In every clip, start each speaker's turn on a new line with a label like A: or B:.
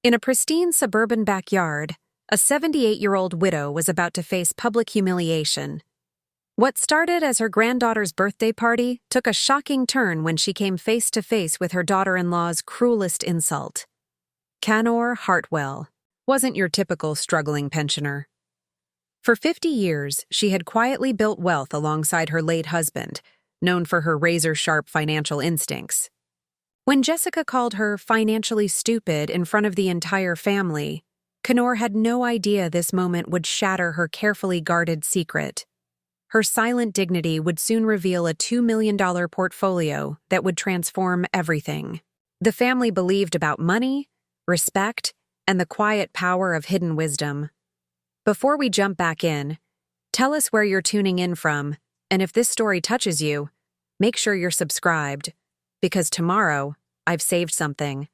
A: In a pristine suburban backyard, a 78-year-old widow was about to face public humiliation. What started as her granddaughter's birthday party took a shocking turn when she came face to face with her daughter-in-law's cruelest insult. Canor Hartwell wasn't your typical struggling pensioner. For 50 years, she had quietly built wealth alongside her late husband, known for her razor-sharp financial instincts. When Jessica called her financially stupid in front of the entire family, Canor had no idea this moment would shatter her carefully guarded secret. Her silent dignity would soon reveal a $2 million portfolio that would transform everything. The family believed about money, respect, and the quiet power of hidden wisdom. Before we jump back in, tell us where you're tuning in from, and if this story touches you, make sure you're subscribed, because tomorrow, I've saved something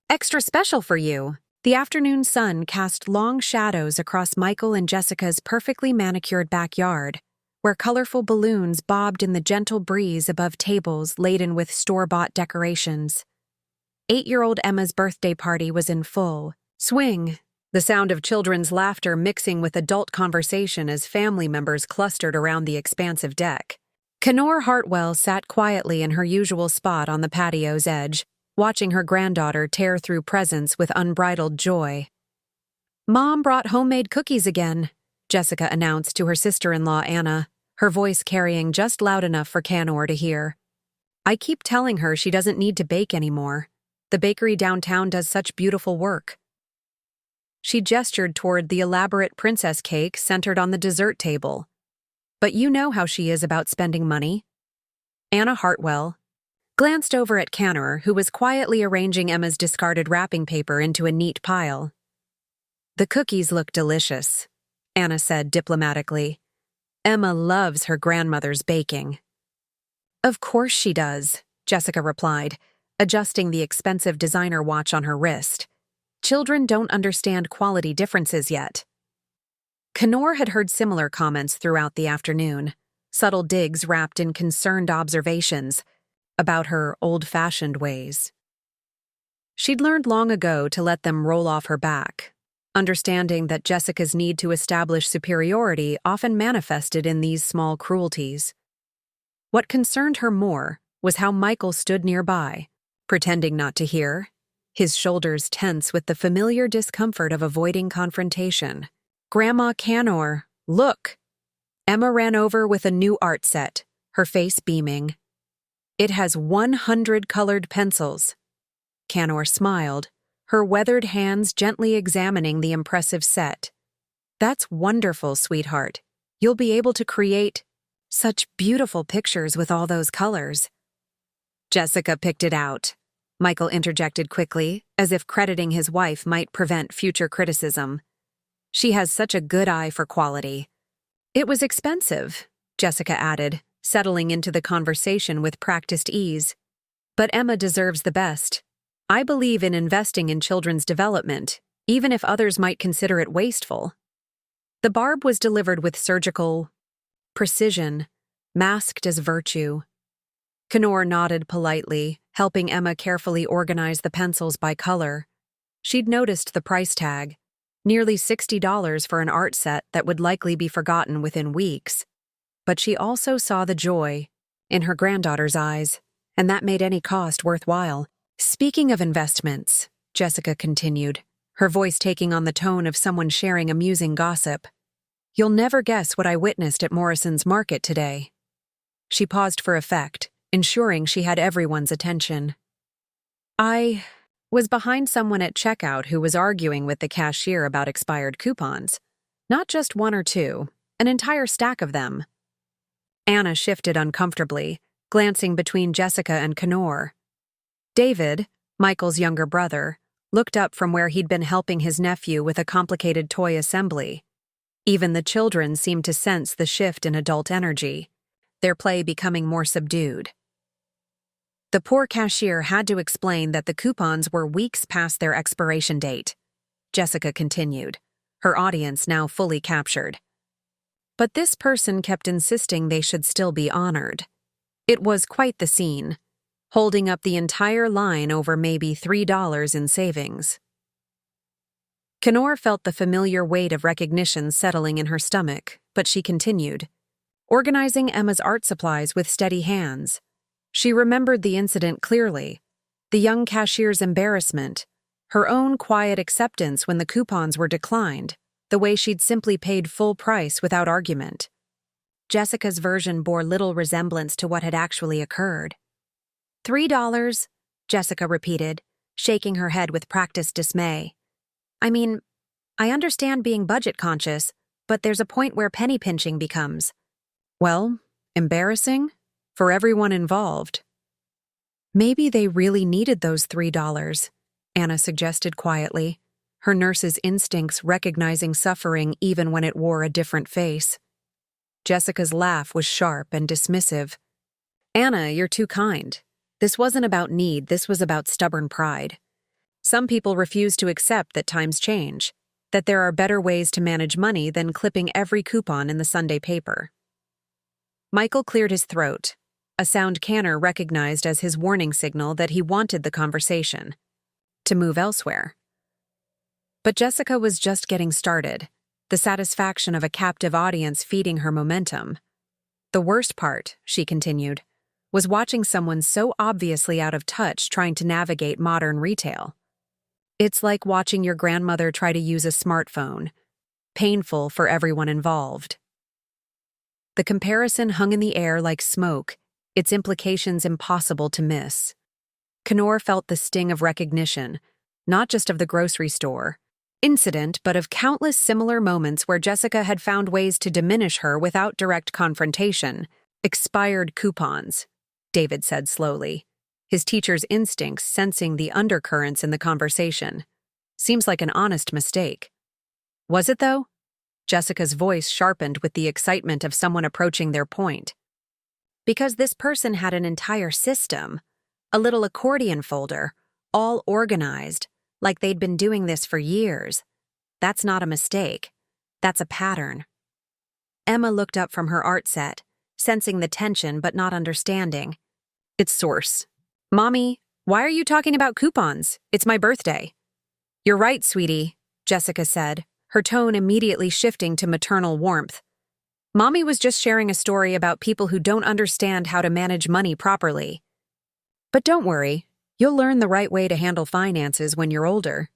A: extra special for you. The afternoon sun cast long shadows across Michael and Jessica's perfectly manicured backyard, where colorful balloons bobbed in the gentle breeze above tables laden with store-bought decorations. 8-year-old Emma's birthday party was in full swing, the sound of children's laughter mixing with adult conversation as family members clustered around the expansive deck. Canor Hartwell sat quietly in her usual spot on the patio's edge, watching her granddaughter tear through presents with unbridled joy. "Mom brought homemade cookies again," Jessica announced to her sister-in-law Anna, her voice carrying just loud enough for Canor to hear. "I keep telling her she doesn't need to bake anymore. The bakery downtown does such beautiful work." She gestured toward the elaborate princess cake centered on the dessert table. "But you know how she is about spending money." Anna Hartwell glanced over at Canor, who was quietly arranging Emma's discarded wrapping paper into a neat pile. "The cookies look delicious," Anna said diplomatically. "Emma loves her grandmother's baking." "Of course she does," Jessica replied, adjusting the expensive designer watch on her wrist. "Children don't understand quality differences yet." Canor had heard similar comments throughout the afternoon, subtle digs wrapped in concerned observations about her old-fashioned ways. She'd learned long ago to let them roll off her back, understanding that Jessica's need to establish superiority often manifested in these small cruelties. What concerned her more was how Michael stood nearby, pretending not to hear, his shoulders tense with the familiar discomfort of avoiding confrontation. "Grandma Canor, look!" Emma ran over with a new art set, her face beaming. "It has 100 colored pencils." Canor smiled, her weathered hands gently examining the impressive set. "That's wonderful, sweetheart. You'll be able to create such beautiful pictures with all those colors." "Jessica picked it out," Michael interjected quickly, as if crediting his wife might prevent future criticism. "She has such a good eye for quality." "It was expensive," Jessica added, settling into the conversation with practiced ease. "But Emma deserves the best. I believe in investing in children's development, even if others might consider it wasteful." The barb was delivered with surgical precision, masked as virtue. Canor nodded politely, helping Emma carefully organize the pencils by color. She'd noticed the price tag, nearly $60 for an art set that would likely be forgotten within weeks. But she also saw the joy in her granddaughter's eyes, and that made any cost worthwhile. "Speaking of investments," Jessica continued, her voice taking on the tone of someone sharing amusing gossip, "you'll never guess what I witnessed at Morrison's Market today." She paused for effect, ensuring she had everyone's attention. "I was behind someone at checkout who was arguing with the cashier about expired coupons. Not just one or two, an entire stack of them." Anna shifted uncomfortably, glancing between Jessica and Canor. David, Michael's younger brother, looked up from where he'd been helping his nephew with a complicated toy assembly. Even the children seemed to sense the shift in adult energy, their play becoming more subdued. The poor cashier had to explain that the coupons were weeks past their expiration date, Jessica continued, her audience now fully captured. But this person kept insisting they should still be honored. It was quite the scene, holding up the entire line over maybe $3 in savings. Canor felt the familiar weight of recognition settling in her stomach, but she continued, organizing Emma's art supplies with steady hands. She remembered the incident clearly, the young cashier's embarrassment, her own quiet acceptance when the coupons were declined, the way she'd simply paid full price without argument. Jessica's version bore little resemblance to what had actually occurred. $3, Jessica repeated, shaking her head with practiced dismay. I mean, I understand being budget-conscious, but there's a point where penny pinching becomes, well, embarrassing for everyone involved. Maybe they really needed those $3, Anna suggested quietly, her nurse's instincts recognizing suffering even when it wore a different face. Jessica's laugh was sharp and dismissive. Anna, you're too kind. This wasn't about need, this was about stubborn pride. Some people refuse to accept that times change, that there are better ways to manage money than clipping every coupon in the Sunday paper. Michael cleared his throat, a sound Canor recognized as his warning signal that he wanted the conversation to move elsewhere. But Jessica was just getting started, the satisfaction of a captive audience feeding her momentum. The worst part, she continued, was watching someone so obviously out of touch trying to navigate modern retail. It's like watching your grandmother try to use a smartphone. Painful for everyone involved. The comparison hung in the air like smoke, its implications impossible to miss. Canor felt the sting of recognition, not just of the grocery store incident, but of countless similar moments where Jessica had found ways to diminish her without direct confrontation. Expired coupons, David said slowly, his teacher's instincts sensing the undercurrents in the conversation. Seems like an honest mistake. Was it, though? Jessica's voice sharpened with the excitement of someone approaching their point. Because this person had an entire system, a little accordion folder, all organized, like they'd been doing this for years. That's not a mistake. That's a pattern. Emma looked up from her art set, sensing the tension but not understanding. It's Source. Mommy, why are you talking about coupons? It's my birthday. You're right, sweetie, Jessica said, her tone immediately shifting to maternal warmth. Mommy was just sharing a story about people who don't understand how to manage money properly. But don't worry, you'll learn the right way to handle finances when you're older.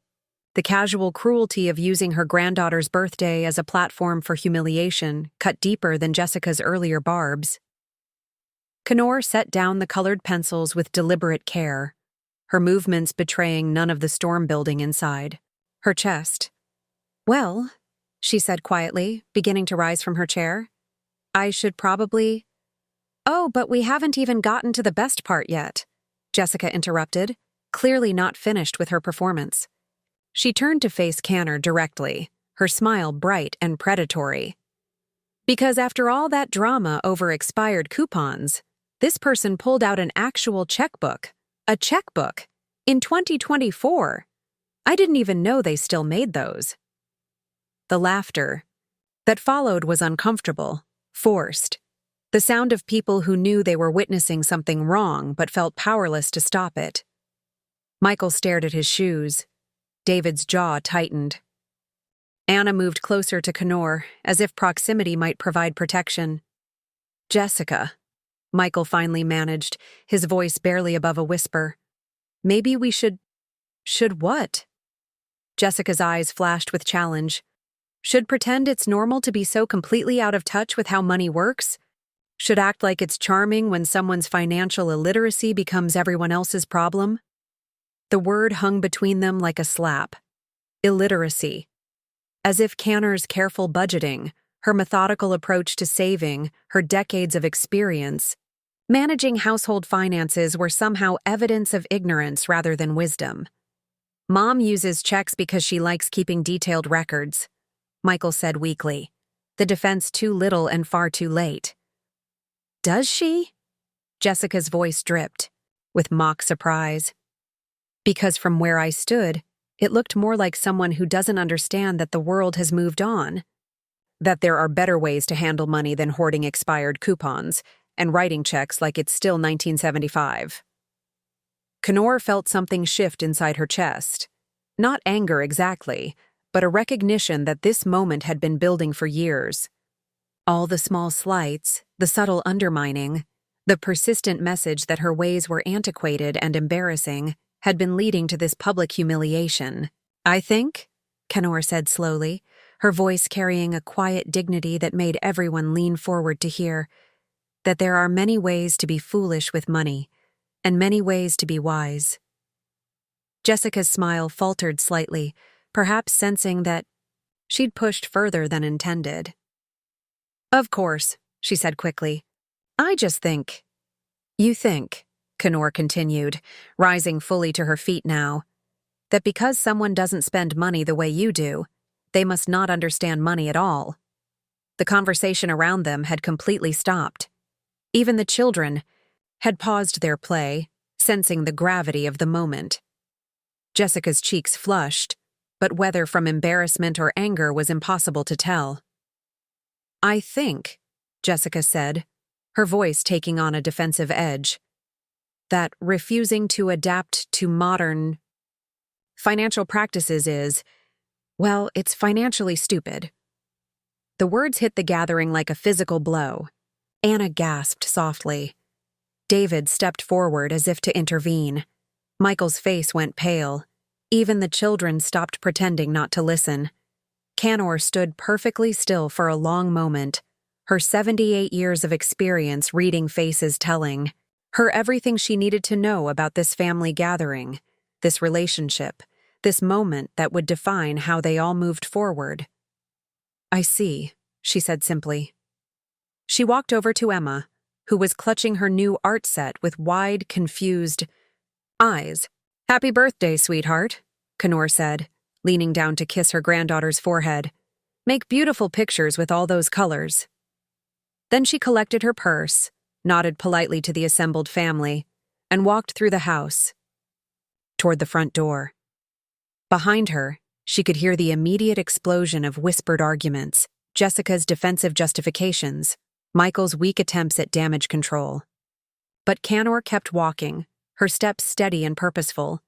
A: The casual cruelty of using her granddaughter's birthday as a platform for humiliation cut deeper than Jessica's earlier barbs. Canor set down the colored pencils with deliberate care, her movements betraying none of the storm building inside. Her chest. Well, she said quietly, beginning to rise from her chair. I should probably... Oh, but we haven't even gotten to the best part yet, Jessica interrupted, clearly not finished with her performance. She turned to face Canor directly, her smile bright and predatory. Because after all that drama over expired coupons, this person pulled out an actual checkbook, a checkbook, in 2024. I didn't even know they still made those. The laughter that followed was uncomfortable, forced. The sound of people who knew they were witnessing something wrong but felt powerless to stop it. Michael stared at his shoes. David's jaw tightened. Anna moved closer to Canor, as if proximity might provide protection. Jessica, Michael finally managed, his voice barely above a whisper. Maybe we should... Should what? Jessica's eyes flashed with challenge. Should pretend it's normal to be so completely out of touch with how money works? Should act like it's charming when someone's financial illiteracy becomes everyone else's problem? The word hung between them like a slap. Illiteracy. As if Canor's careful budgeting, her methodical approach to saving, her decades of experience, managing household finances were somehow evidence of ignorance rather than wisdom. Mom uses checks because she likes keeping detailed records, Michael said weakly, the defense too little and far too late. Does she? Jessica's voice dripped, with mock surprise. Because from where I stood, it looked more like someone who doesn't understand that the world has moved on, that there are better ways to handle money than hoarding expired coupons and writing checks like it's still 1975. Canor felt something shift inside her chest. Not anger exactly, but a recognition that this moment had been building for years. All the small slights, the subtle undermining, the persistent message that her ways were antiquated and embarrassing had been leading to this public humiliation. "I think," Canor said slowly, her voice carrying a quiet dignity that made everyone lean forward to hear, "that there are many ways to be foolish with money, and many ways to be wise." Jessica's smile faltered slightly, perhaps sensing that she'd pushed further than intended. "Of course," she said quickly. "I just think—" "You think," Canor continued, rising fully to her feet now, "that because someone doesn't spend money the way you do, they must not understand money at all." The conversation around them had completely stopped. Even the children had paused their play, sensing the gravity of the moment. Jessica's cheeks flushed, but whether from embarrassment or anger was impossible to tell. "I think," Jessica said, her voice taking on a defensive edge, "that refusing to adapt to modern financial practices is, well, it's financially stupid." The words hit the gathering like a physical blow. Anna gasped softly. David stepped forward as if to intervene. Michael's face went pale. Even the children stopped pretending not to listen. Canor stood perfectly still for a long moment, her 78 years of experience reading faces telling her everything she needed to know about this family gathering, this relationship, this moment that would define how they all moved forward. "I see," she said simply. She walked over to Emma, who was clutching her new art set with wide, confused eyes. "Happy birthday, sweetheart," Canor said, leaning down to kiss her granddaughter's forehead. "Make beautiful pictures with all those colors." Then she collected her purse, nodded politely to the assembled family, and walked through the house, toward the front door. Behind her, she could hear the immediate explosion of whispered arguments, Jessica's defensive justifications, Michael's weak attempts at damage control. But Canor kept walking, her steps steady and purposeful,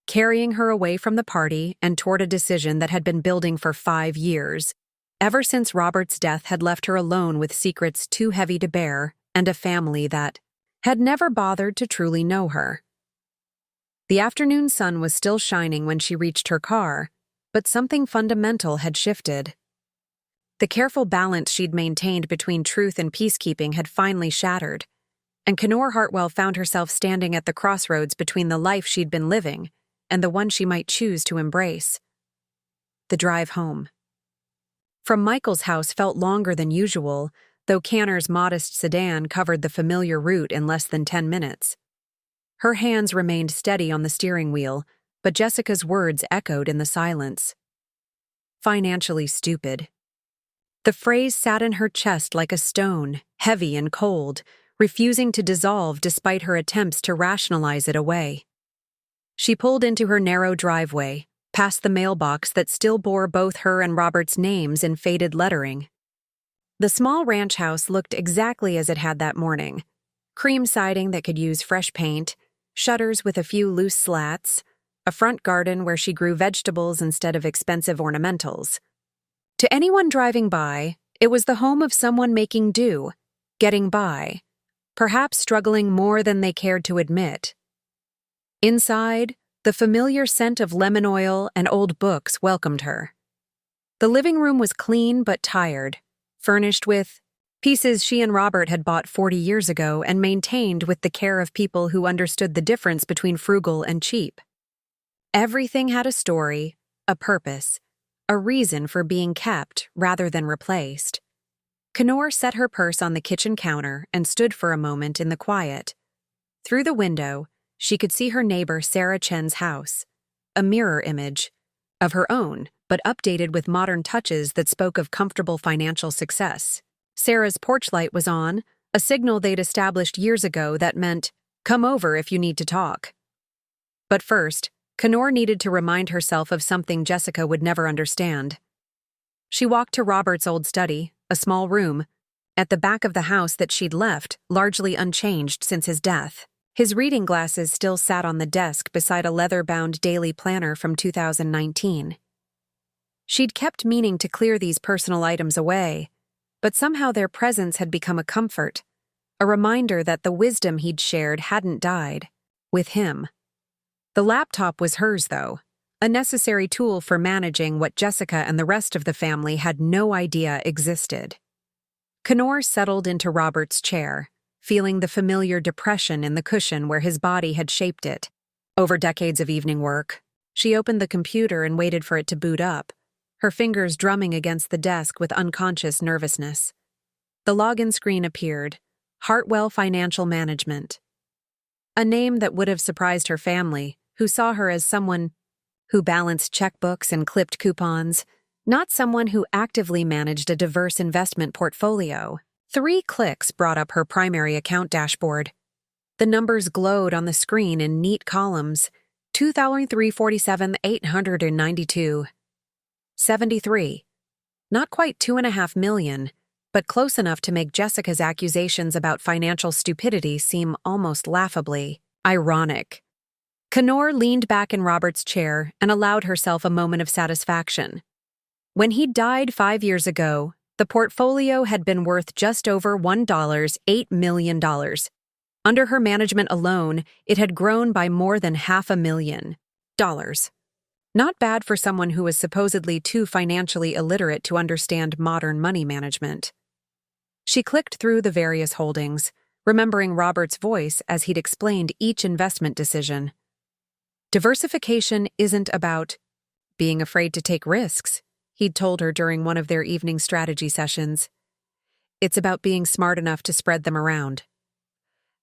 A: carrying her away from the party and toward a decision that had been building for 5 years, ever since Robert's death had left her alone with secrets too heavy to bear and a family that had never bothered to truly know her. The afternoon sun was still shining when she reached her car, but something fundamental had shifted. The careful balance she'd maintained between truth and peacekeeping had finally shattered, and Canor Hartwell found herself standing at the crossroads between the life she'd been living and the one she might choose to embrace. The drive home from Michael's house felt longer than usual, though Canor's modest sedan covered the familiar route in less than 10 minutes. Her hands remained steady on the steering wheel, but Jessica's words echoed in the silence. "Financially stupid." The phrase sat in her chest like a stone, heavy and cold, refusing to dissolve despite her attempts to rationalize it away. She pulled into her narrow driveway, past the mailbox that still bore both her and Robert's names in faded lettering. The small ranch house looked exactly as it had that morning. Cream siding that could use fresh paint, shutters with a few loose slats, a front garden where she grew vegetables instead of expensive ornamentals. To anyone driving by, it was the home of someone making do, getting by, perhaps struggling more than they cared to admit. Inside, the familiar scent of lemon oil and old books welcomed her. The living room was clean but tired, furnished with pieces she and Robert had bought 40 years ago and maintained with the care of people who understood the difference between frugal and cheap. Everything had a story, a purpose, a reason for being kept rather than replaced. Canor set her purse on the kitchen counter and stood for a moment in the quiet. Through the window, she could see her neighbor Sarah Chen's house, a mirror image of her own, but updated with modern touches that spoke of comfortable financial success. Sarah's porch light was on, a signal they'd established years ago that meant, "Come over if you need to talk." But first, Canor needed to remind herself of something Jessica would never understand. She walked to Robert's old study, a small room, at the back of the house that she'd left, largely unchanged since his death. His reading glasses still sat on the desk beside a leather-bound daily planner from 2019. She'd kept meaning to clear these personal items away, but somehow their presence had become a comfort, a reminder that the wisdom he'd shared hadn't died with him. The laptop was hers, though, a necessary tool for managing what Jessica and the rest of the family had no idea existed. Canor settled into Robert's chair, feeling the familiar depression in the cushion where his body had shaped it. Over decades of evening work, she opened the computer and waited for it to boot up, her fingers drumming against the desk with unconscious nervousness. The login screen appeared, Hartwell Financial Management. A name that would have surprised her family, who saw her as someone who balanced checkbooks and clipped coupons, not someone who actively managed a diverse investment portfolio. 3 clicks brought up her primary account dashboard. The numbers glowed on the screen in neat columns: 2,347, 892. 73. Not quite $2.5 million, but close enough to make Jessica's accusations about financial stupidity seem almost laughably ironic. Canor leaned back in Robert's chair and allowed herself a moment of satisfaction. When he died 5 years ago, the portfolio had been worth just over $8 million. Under her management alone, it had grown by more than $500,000. Not bad for someone who was supposedly too financially illiterate to understand modern money management. She clicked through the various holdings, remembering Robert's voice as he'd explained each investment decision. Diversification isn't about being afraid to take risks, he'd told her during one of their evening strategy sessions. It's about being smart enough to spread them around.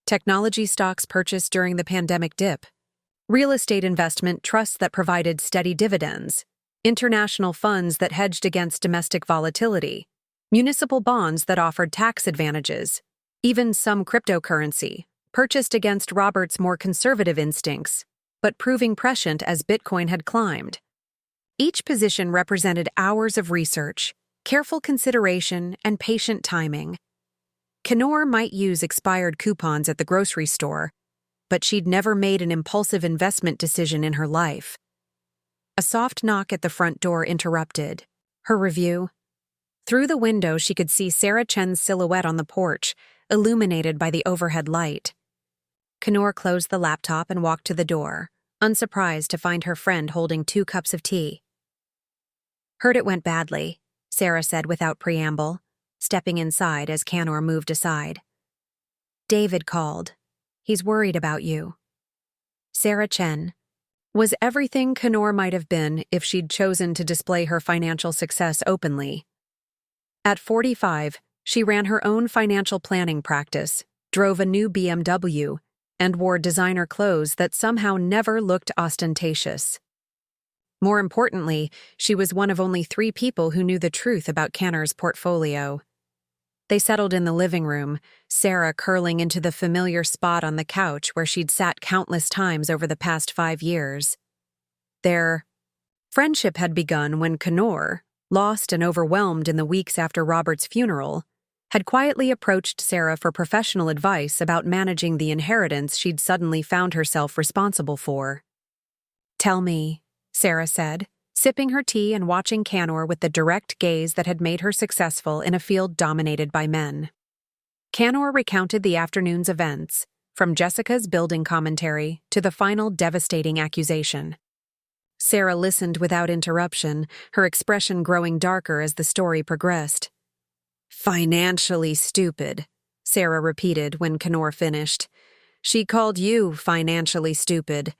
A: Technology stocks purchased during the pandemic dip. Real estate investment trusts that provided steady dividends, international funds that hedged against domestic volatility, municipal bonds that offered tax advantages, even some cryptocurrency, purchased against Robert's more conservative instincts, but proving prescient as Bitcoin had climbed. Each position represented hours of research, careful consideration, and patient timing. Canor might use expired coupons at the grocery store, but she'd never made an impulsive investment decision in her life. A soft knock at the front door interrupted her review. Through the window, she could see Sarah Chen's silhouette on the porch, illuminated by the overhead light. Canor closed the laptop and walked to the door, unsurprised to find her friend holding 2 cups of tea. "Heard it went badly," Sarah said without preamble, stepping inside as Canor moved aside. "David called. He's worried about you." Sarah Chen was everything Canor might have been if she'd chosen to display her financial success openly. At 45, she ran her own financial planning practice, drove a new BMW, and wore designer clothes that somehow never looked ostentatious. More importantly, she was one of only 3 people who knew the truth about Canor's portfolio. They settled in the living room, Sarah curling into the familiar spot on the couch where she'd sat countless times over the past 5 years. Their friendship had begun when Canor, lost and overwhelmed in the weeks after Robert's funeral, had quietly approached Sarah for professional advice about managing the inheritance she'd suddenly found herself responsible for. "Tell me," Sarah said, sipping her tea and watching Canor with the direct gaze that had made her successful in a field dominated by men. Canor recounted the afternoon's events, from Jessica's building commentary to the final devastating accusation. Sarah listened without interruption, her expression growing darker as the story progressed. "Financially stupid," Sarah repeated when Canor finished. "She called you financially stupid.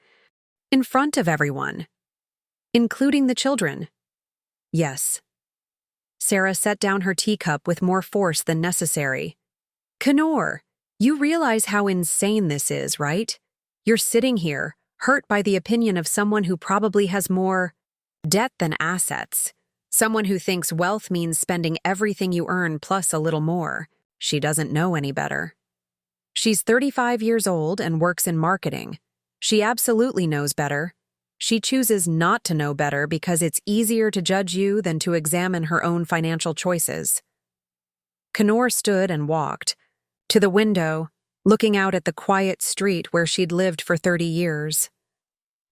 A: In front of everyone. Including the children." "Yes." Sarah set down her teacup with more force than necessary. "Canor, you realize how insane this is, right? You're sitting here, hurt by the opinion of someone who probably has more debt than assets. Someone who thinks wealth means spending everything you earn plus a little more. She doesn't know any better. She's 35 years old and works in marketing. She absolutely knows better. She chooses not to know better because it's easier to judge you than to examine her own financial choices." Canor stood and walked to the window, looking out at the quiet street where she'd lived for 30 years.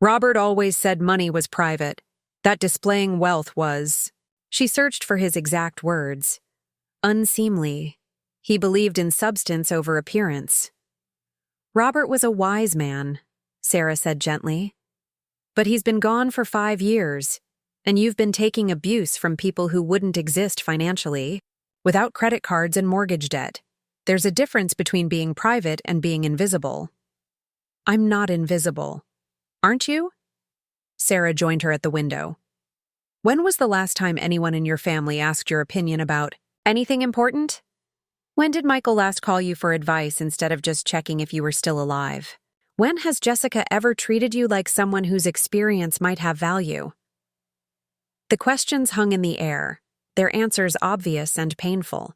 A: "Robert always said money was private. That displaying wealth was, she searched for his exact words, unseemly. He believed in substance over appearance. Robert was a wise man, Sarah said gently. But he's been gone for 5 years, and you've been taking abuse from people who wouldn't exist financially, without credit cards and mortgage debt. There's a difference between being private and being invisible. I'm not invisible. Aren't you? Sarah joined her at the window. When was the last time anyone in your family asked your opinion about anything important? When did Michael last call you for advice instead of just checking if you were still alive? When has Jessica ever treated you like someone whose experience might have value? The questions hung in the air, their answers obvious and painful.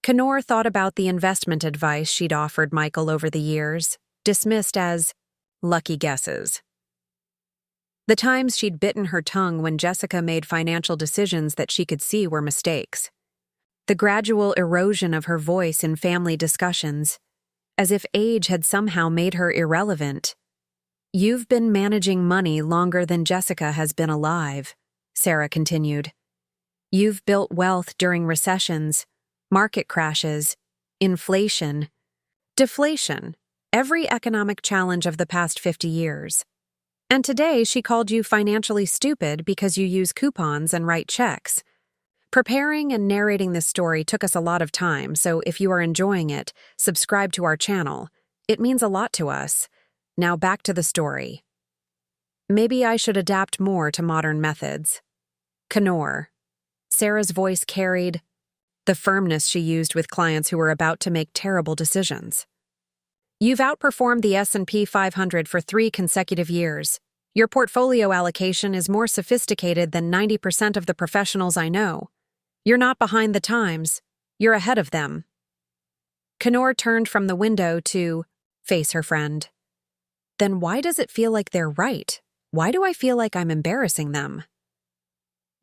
A: Canor thought about the investment advice she'd offered Michael over the years, dismissed as lucky guesses. The times she'd bitten her tongue when Jessica made financial decisions that she could see were mistakes. The gradual erosion of her voice in family discussions, as if age had somehow made her irrelevant. You've been managing money longer than Jessica has been alive, Sarah continued. You've built wealth during recessions, market crashes, inflation, deflation, every economic challenge of the past 50 years. And today she called you financially stupid because you use coupons and write checks. Preparing and narrating this story took us a lot of time, so if you are enjoying it, subscribe to our channel. It means a lot to us. Now back to the story. Maybe I should adapt more to modern methods. Canor. Sarah's voice carried the firmness she used with clients who were about to make terrible decisions. You've outperformed the S&P 500 for 3 consecutive years. Your portfolio allocation is more sophisticated than 90% of the professionals I know. You're not behind the times. You're ahead of them. Canor turned from the window to face her friend. Then why does it feel like they're right? Why do I feel like I'm embarrassing them?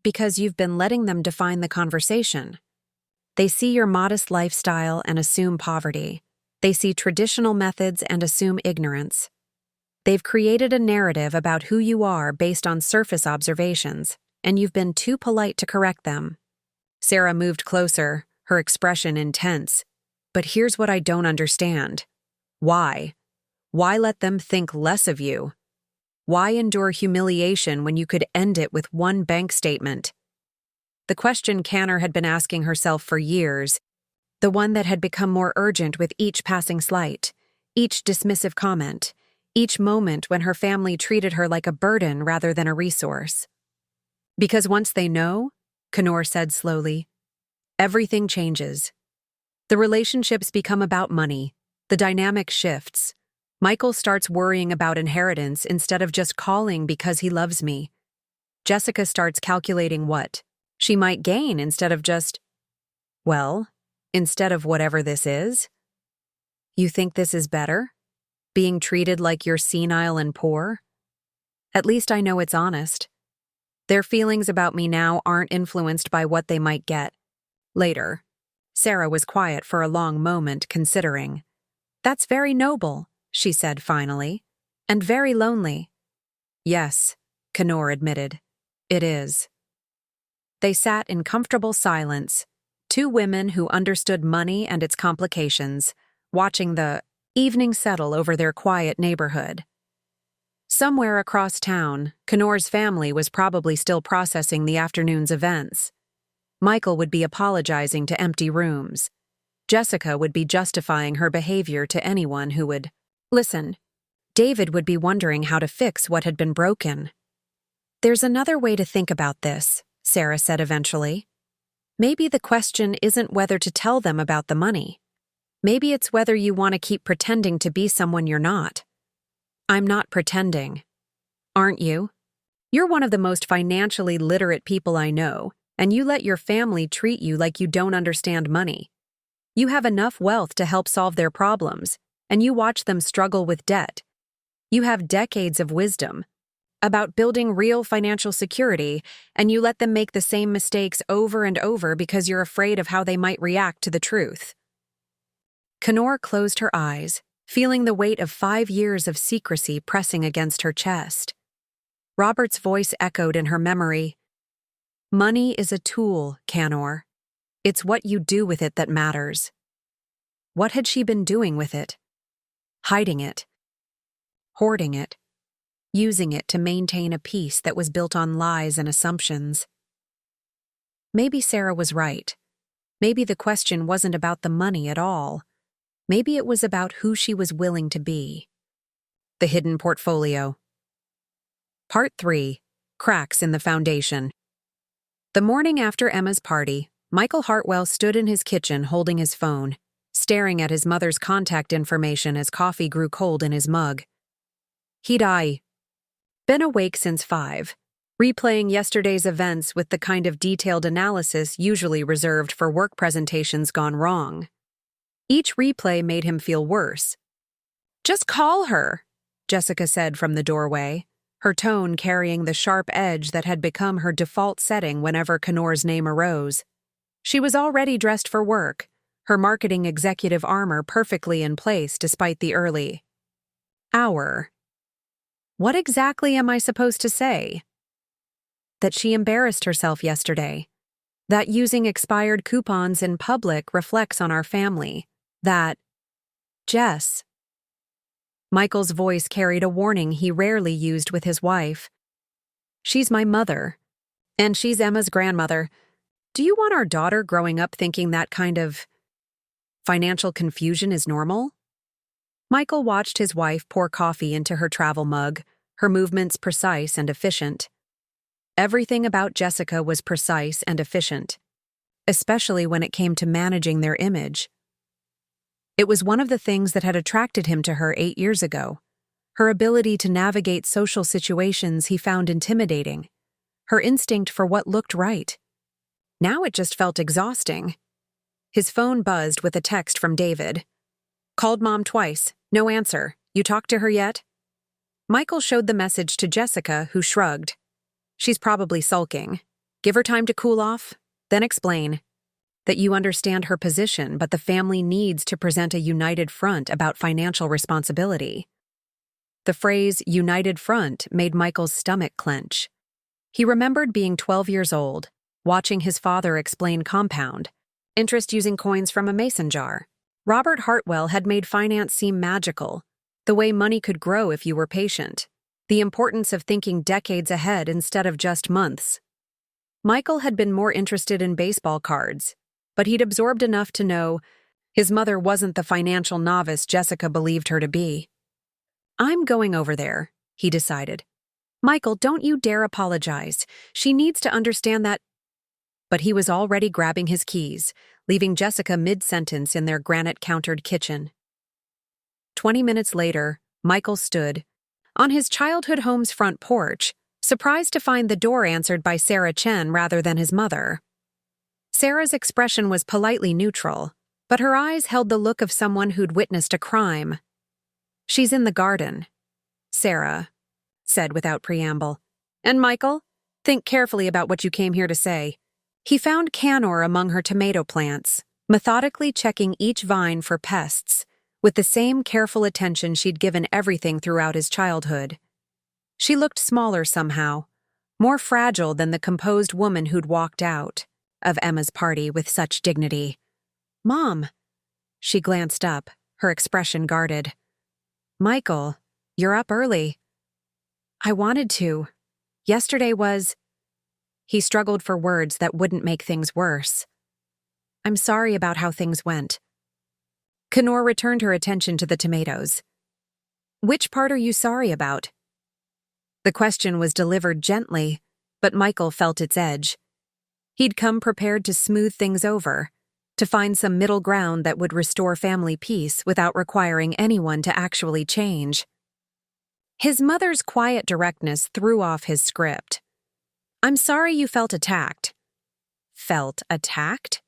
A: Because you've been letting them define the conversation. They see your modest lifestyle and assume poverty. They see traditional methods and assume ignorance. They've created a narrative about who you are based on surface observations, and you've been too polite to correct them. Sarah moved closer, her expression intense. But here's what I don't understand. Why? Why let them think less of you? Why endure humiliation when you could end it with one bank statement? The question Canor had been asking herself for years, the one that had become more urgent with each passing slight, each dismissive comment, each moment when her family treated her like a burden rather than a resource. Because once they know, Canor said slowly, everything changes. The relationships become about money. The dynamic shifts. Michael starts worrying about inheritance instead of just calling because he loves me. Jessica starts calculating what she might gain instead of just, well, instead of whatever this is. You think this is better? Being treated like you're senile and poor? At least I know it's honest. Their feelings about me now aren't influenced by what they might get later. Sarah was quiet for a long moment, considering. That's very noble, she said finally, and very lonely. Yes, Canor admitted. It is. They sat in comfortable silence, 2 women who understood money and its complications, watching the evening settle over their quiet neighborhood. Somewhere across town, Canor's family was probably still processing the afternoon's events. Michael would be apologizing to empty rooms. Jessica would be justifying her behavior to anyone who would listen. David would be wondering how to fix what had been broken. There's another way to think about this, Sarah said eventually. Maybe the question isn't whether to tell them about the money. Maybe it's whether you want to keep pretending to be someone you're not. I'm not pretending. Aren't you? You're one of the most financially literate people I know, and you let your family treat you like you don't understand money. You have enough wealth to help solve their problems, and you watch them struggle with debt. You have decades of wisdom about building real financial security, and you let them make the same mistakes over and over because you're afraid of how they might react to the truth. Canor closed her eyes, feeling the weight of 5 years of secrecy pressing against her chest. Robert's voice echoed in her memory. Money is a tool, Canor. It's what you do with it that matters. What had she been doing with it? Hiding it. Hoarding it. Using it to maintain a peace that was built on lies and assumptions. Maybe Sarah was right. Maybe the question wasn't about the money at all. Maybe it was about who she was willing to be. The hidden portfolio. Part 3. Cracks in the foundation. The morning after Emma's party, Michael Hartwell stood in his kitchen holding his phone, staring at his mother's contact information as coffee grew cold in his mug. He'd been awake since 5, replaying yesterday's events with the kind of detailed analysis usually reserved for work presentations gone wrong. Each replay made him feel worse. "Just call her," Jessica said from the doorway, her tone carrying the sharp edge that had become her default setting whenever Canor's name arose. She was already dressed for work, her marketing executive armor perfectly in place despite the early hour. What exactly am I supposed to say? That she embarrassed herself yesterday. That using expired coupons in public reflects on our family. That, Jess. Michael's voice carried a warning he rarely used with his wife. She's my mother. And she's Emma's grandmother. Do you want our daughter growing up thinking that kind of financial confusion is normal? Michael watched his wife pour coffee into her travel mug, her movements precise and efficient. Everything about Jessica was precise and efficient, especially when it came to managing their image. It was one of the things that had attracted him to her 8 years ago, her ability to navigate social situations he found intimidating, her instinct for what looked right. Now it just felt exhausting. His phone buzzed with a text from David. "Called Mom twice. No answer. You talked to her yet?" Michael showed the message to Jessica, who shrugged. "She's probably sulking. Give her time to cool off, then explain that you understand her position, but the family needs to present a united front about financial responsibility." The phrase united front made Michael's stomach clench. He remembered being 12 years old, watching his father explain compound interest using coins from a mason jar. Robert Hartwell had made finance seem magical, the way money could grow if you were patient, the importance of thinking decades ahead instead of just months. Michael had been more interested in baseball cards, but he'd absorbed enough to know his mother wasn't the financial novice Jessica believed her to be. "I'm going over there," he decided. "Michael, don't you dare apologize. She needs to understand that—" But he was already grabbing his keys, leaving Jessica mid-sentence in their granite-countered kitchen. 20 minutes later, Michael stood on his childhood home's front porch, surprised to find the door answered by Sarah Chen rather than his mother. Sarah's expression was politely neutral, but her eyes held the look of someone who'd witnessed a crime. "She's in the garden," Sarah said without preamble. "And Michael, think carefully about what you came here to say." He found Canor among her tomato plants, methodically checking each vine for pests, with the same careful attention she'd given everything throughout his childhood. She looked smaller somehow, more fragile than the composed woman who'd walked out of Emma's party with such dignity. "Mom." She glanced up, her expression guarded. "Michael, you're up early." "I wanted to. Yesterday was—" He struggled for words that wouldn't make things worse. "I'm sorry about how things went." Canor returned her attention to the tomatoes. "Which part are you sorry about?" The question was delivered gently, but Michael felt its edge. He'd come prepared to smooth things over, to find some middle ground that would restore family peace without requiring anyone to actually change. His mother's quiet directness threw off his script. "I'm sorry you felt attacked." Felt attacked?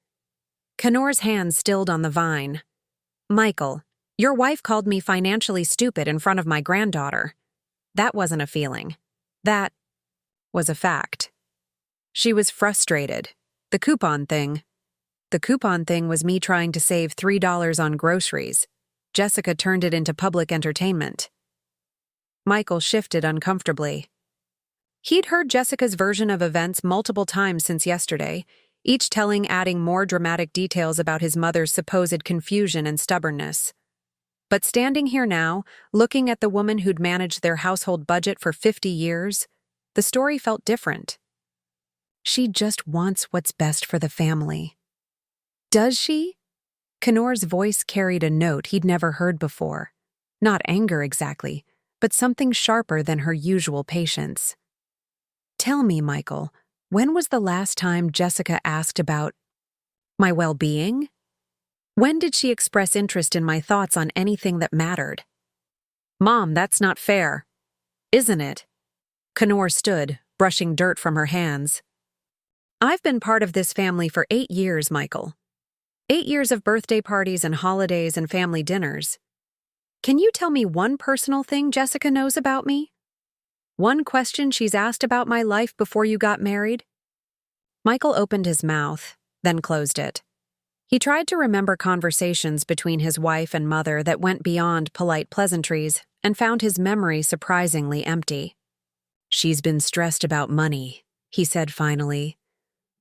A: Canor's hand stilled on the vine. "Michael, your wife called me financially stupid in front of my granddaughter. That wasn't a feeling. That was a fact. She was frustrated. The coupon thing was me trying to save $3 on groceries. Jessica turned it into public entertainment." Michael shifted uncomfortably. He'd heard Jessica's version of events multiple times since yesterday, each telling adding more dramatic details about his mother's supposed confusion and stubbornness. But standing here now, looking at the woman who'd managed their household budget for 50 years, the story felt different. She just wants what's best for the family. Does she? Canor's voice carried a note he'd never heard before. Not anger exactly, but something sharper than her usual patience. Tell me, Michael, when was the last time Jessica asked about my well-being? When did she express interest in my thoughts on anything that mattered? Mom, that's not fair. Isn't it? Canor stood, brushing dirt from her hands. I've been part of this family for 8 years, Michael. 8 years of birthday parties and holidays and family dinners. Can you tell me one personal thing Jessica knows about me? One question she's asked about my life before you got married? Michael opened his mouth, then closed it. He tried to remember conversations between his wife and mother that went beyond polite pleasantries and found his memory surprisingly empty. She's been stressed about money, he said finally.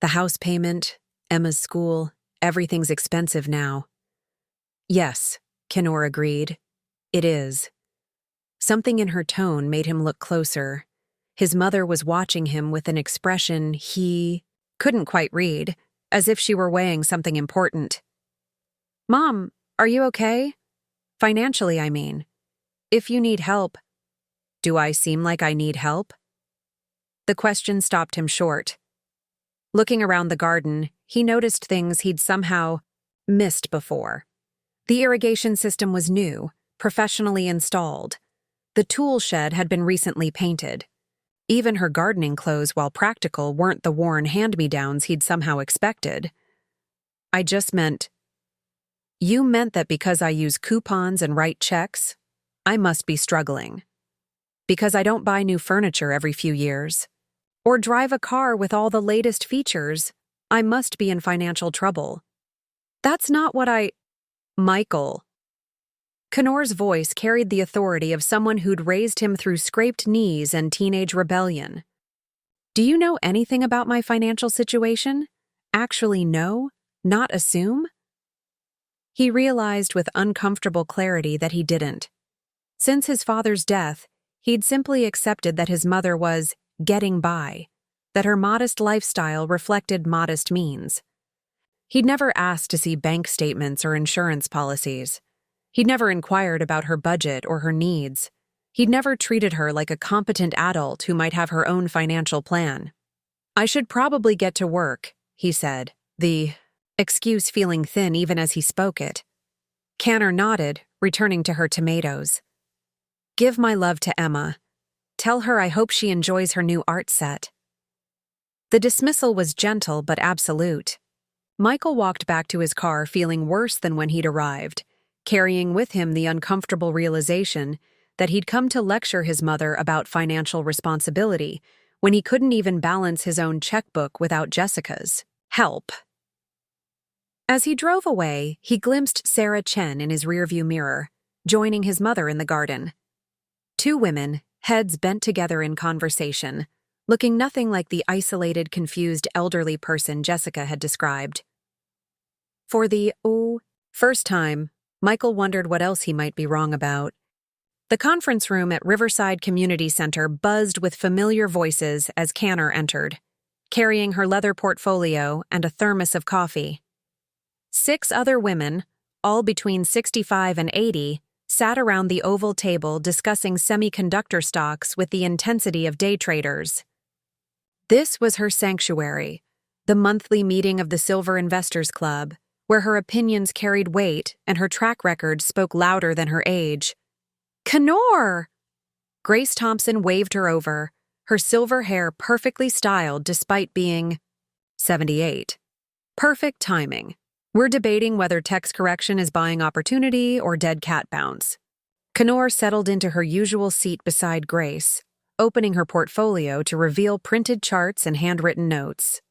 A: The house payment, Emma's school, everything's expensive now. Yes, Canor agreed. It is. Something in her tone made him look closer. His mother was watching him with an expression he couldn't quite read, as if she were weighing something important. Mom, are you okay? Financially, I mean. If you need help. Do I seem like I need help? The question stopped him short. Looking around the garden, he noticed things he'd somehow missed before. The irrigation system was new, professionally installed. The tool shed had been recently painted. Even her gardening clothes, while practical, weren't the worn hand-me-downs he'd somehow expected. I just meant... You meant that because I use coupons and write checks, I must be struggling. Because I don't buy new furniture every few years, or drive a car with all the latest features, I must be in financial trouble. That's not what I... Michael. Canor's voice carried the authority of someone who'd raised him through scraped knees and teenage rebellion. Do you know anything about my financial situation? Actually know, not assume? He realized with uncomfortable clarity that he didn't. Since his father's death, he'd simply accepted that his mother was getting by, that her modest lifestyle reflected modest means. He'd never asked to see bank statements or insurance policies. He'd never inquired about her budget or her needs. He'd never treated her like a competent adult who might have her own financial plan. I should probably get to work, he said, the excuse feeling thin even as he spoke it. Canor nodded, returning to her tomatoes. Give my love to Emma. Tell her I hope she enjoys her new art set. The dismissal was gentle but absolute. Michael walked back to his car feeling worse than when he'd arrived, carrying with him the uncomfortable realization that he'd come to lecture his mother about financial responsibility when he couldn't even balance his own checkbook without Jessica's help. As he drove away, he glimpsed Sarah Chen in his rearview mirror, joining his mother in the garden. 2 women, heads bent together in conversation, looking nothing like the isolated, confused elderly person Jessica had described. For the first time, Michael wondered what else he might be wrong about. The conference room at Riverside Community Center buzzed with familiar voices as Canor entered, carrying her leather portfolio and a thermos of coffee. 6 other women, all between 65 and 80, sat around the oval table discussing semiconductor stocks with the intensity of day traders. This was her sanctuary, the monthly meeting of the Silver Investors Club, where her opinions carried weight and her track record spoke louder than her age. Canor! Grace Thompson waved her over, her silver hair perfectly styled despite being 78. Perfect timing. We're debating whether text correction is buying opportunity or dead cat bounce. Canor settled into her usual seat beside Grace, opening her portfolio to reveal printed charts and handwritten notes.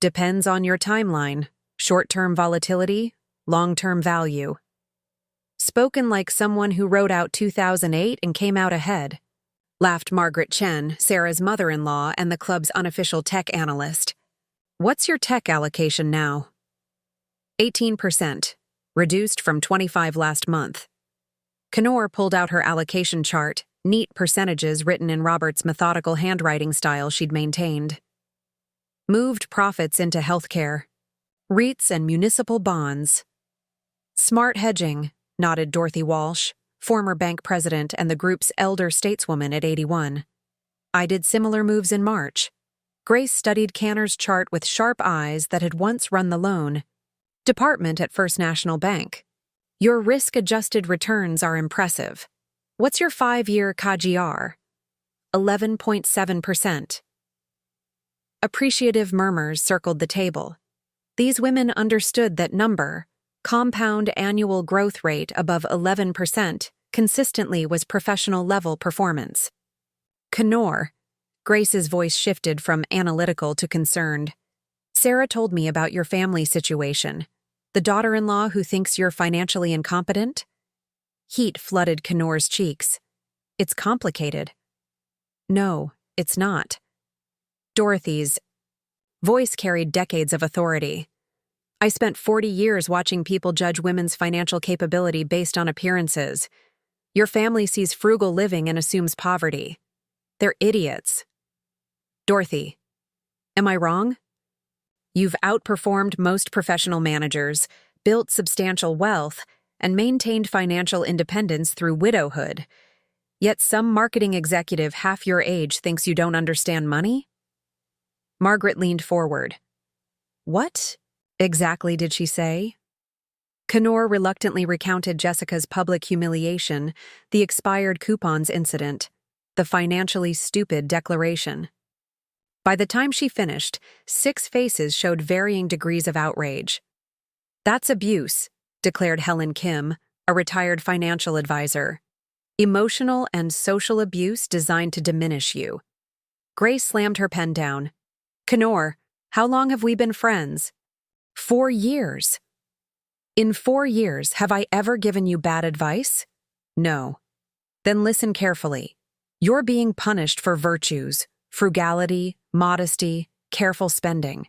A: Depends on your timeline. Short-term volatility, long-term value. Spoken like someone who wrote out 2008 and came out ahead. laughed Margaret Chen, Sarah's mother-in-law and the club's unofficial tech analyst. What's your tech allocation now? 18%, reduced from 25 last month. Canor pulled out her allocation chart, neat percentages written in Robert's methodical handwriting style she'd maintained. Moved profits into healthcare, REITs and municipal bonds. Smart hedging, nodded Dorothy Walsh, former bank president and the group's elder stateswoman at 81. I did similar moves in March. Grace studied Canor's chart with sharp eyes that had once run the loan department at First National Bank. Your risk-adjusted returns are impressive. What's your 5-year KGR? 11.7%. Appreciative murmurs circled the table. These women understood that number, compound annual growth rate above 11%, consistently was professional-level performance. Canor, Grace's voice shifted from analytical to concerned. Sarah told me about your family situation. The daughter-in-law who thinks you're financially incompetent? Heat flooded Canor's cheeks. It's complicated. No, it's not. Dorothy's voice carried decades of authority. I spent 40 years watching people judge women's financial capability based on appearances. Your family sees frugal living and assumes poverty. They're idiots. Dorothy, am I wrong? You've outperformed most professional managers, built substantial wealth, and maintained financial independence through widowhood. Yet some marketing executive half your age thinks you don't understand money? Margaret leaned forward. What exactly did she say? Canor reluctantly recounted Jessica's public humiliation, the expired coupons incident, the financially stupid declaration. By the time she finished, 6 faces showed varying degrees of outrage. That's abuse, declared Helen Kim, a retired financial advisor. Emotional and social abuse designed to diminish you. Grace slammed her pen down. Canor, how long have we been friends? 4 years. In 4 years, have I ever given you bad advice? No. Then listen carefully. You're being punished for virtues, frugality, modesty, careful spending.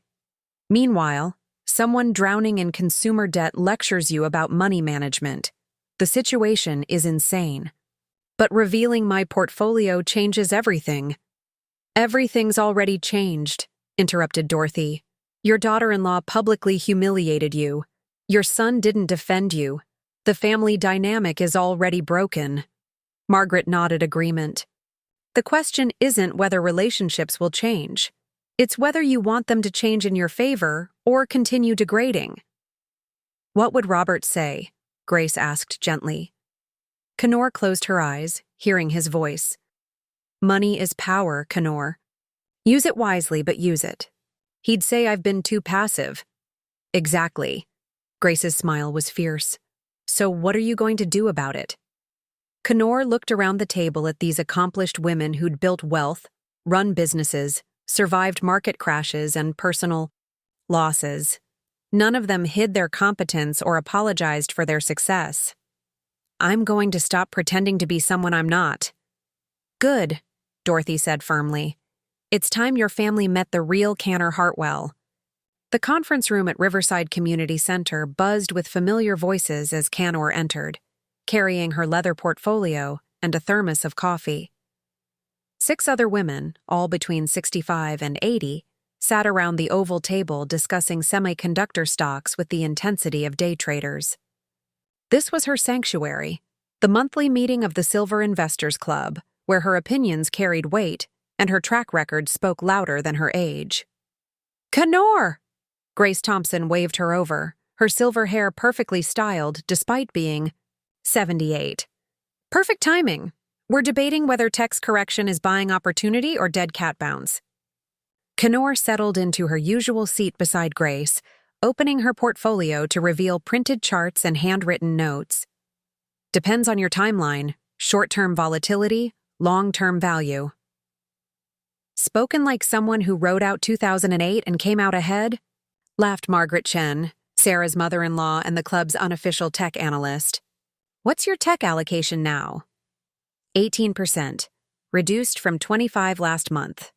A: Meanwhile, someone drowning in consumer debt lectures you about money management. The situation is insane. But revealing my portfolio changes everything. Everything's already changed, interrupted Dorothy. Your daughter-in-law publicly humiliated you. Your son didn't defend you. The family dynamic is already broken. Margaret nodded agreement. The question isn't whether relationships will change. It's whether you want them to change in your favor or continue degrading. What would Robert say? Grace asked gently. Canor closed her eyes, hearing his voice. Money is power, Canor. Use it wisely, but use it. He'd say I've been too passive. Exactly. Grace's smile was fierce. So what are you going to do about it? Canor looked around the table at these accomplished women who'd built wealth, run businesses, survived market crashes and personal losses. None of them hid their competence or apologized for their success. I'm going to stop pretending to be someone I'm not. Good, Dorothy said firmly. It's time your family met the real Canor Hartwell. The conference room at Riverside Community Center buzzed with familiar voices as Canor entered, carrying her leather portfolio and a thermos of coffee. 6 other women, all between 65 and 80, sat around the oval table discussing semiconductor stocks with the intensity of day traders. This was her sanctuary, the monthly meeting of the Silver Investors Club, where her opinions carried weight and her track record spoke louder than her age. Canor! Grace Thompson waved her over, her silver hair perfectly styled despite being 78. Perfect timing. We're debating whether text correction is buying opportunity or dead cat bounce. Canor settled into her usual seat beside Grace, opening her portfolio to reveal printed charts and handwritten notes. Depends on your timeline, short-term volatility, long-term value. Spoken like someone who rode out 2008 and came out ahead, laughed Margaret Chen, Sarah's mother-in-law and the club's unofficial tech analyst. What's your tech allocation now? 18%, reduced from 25 last month.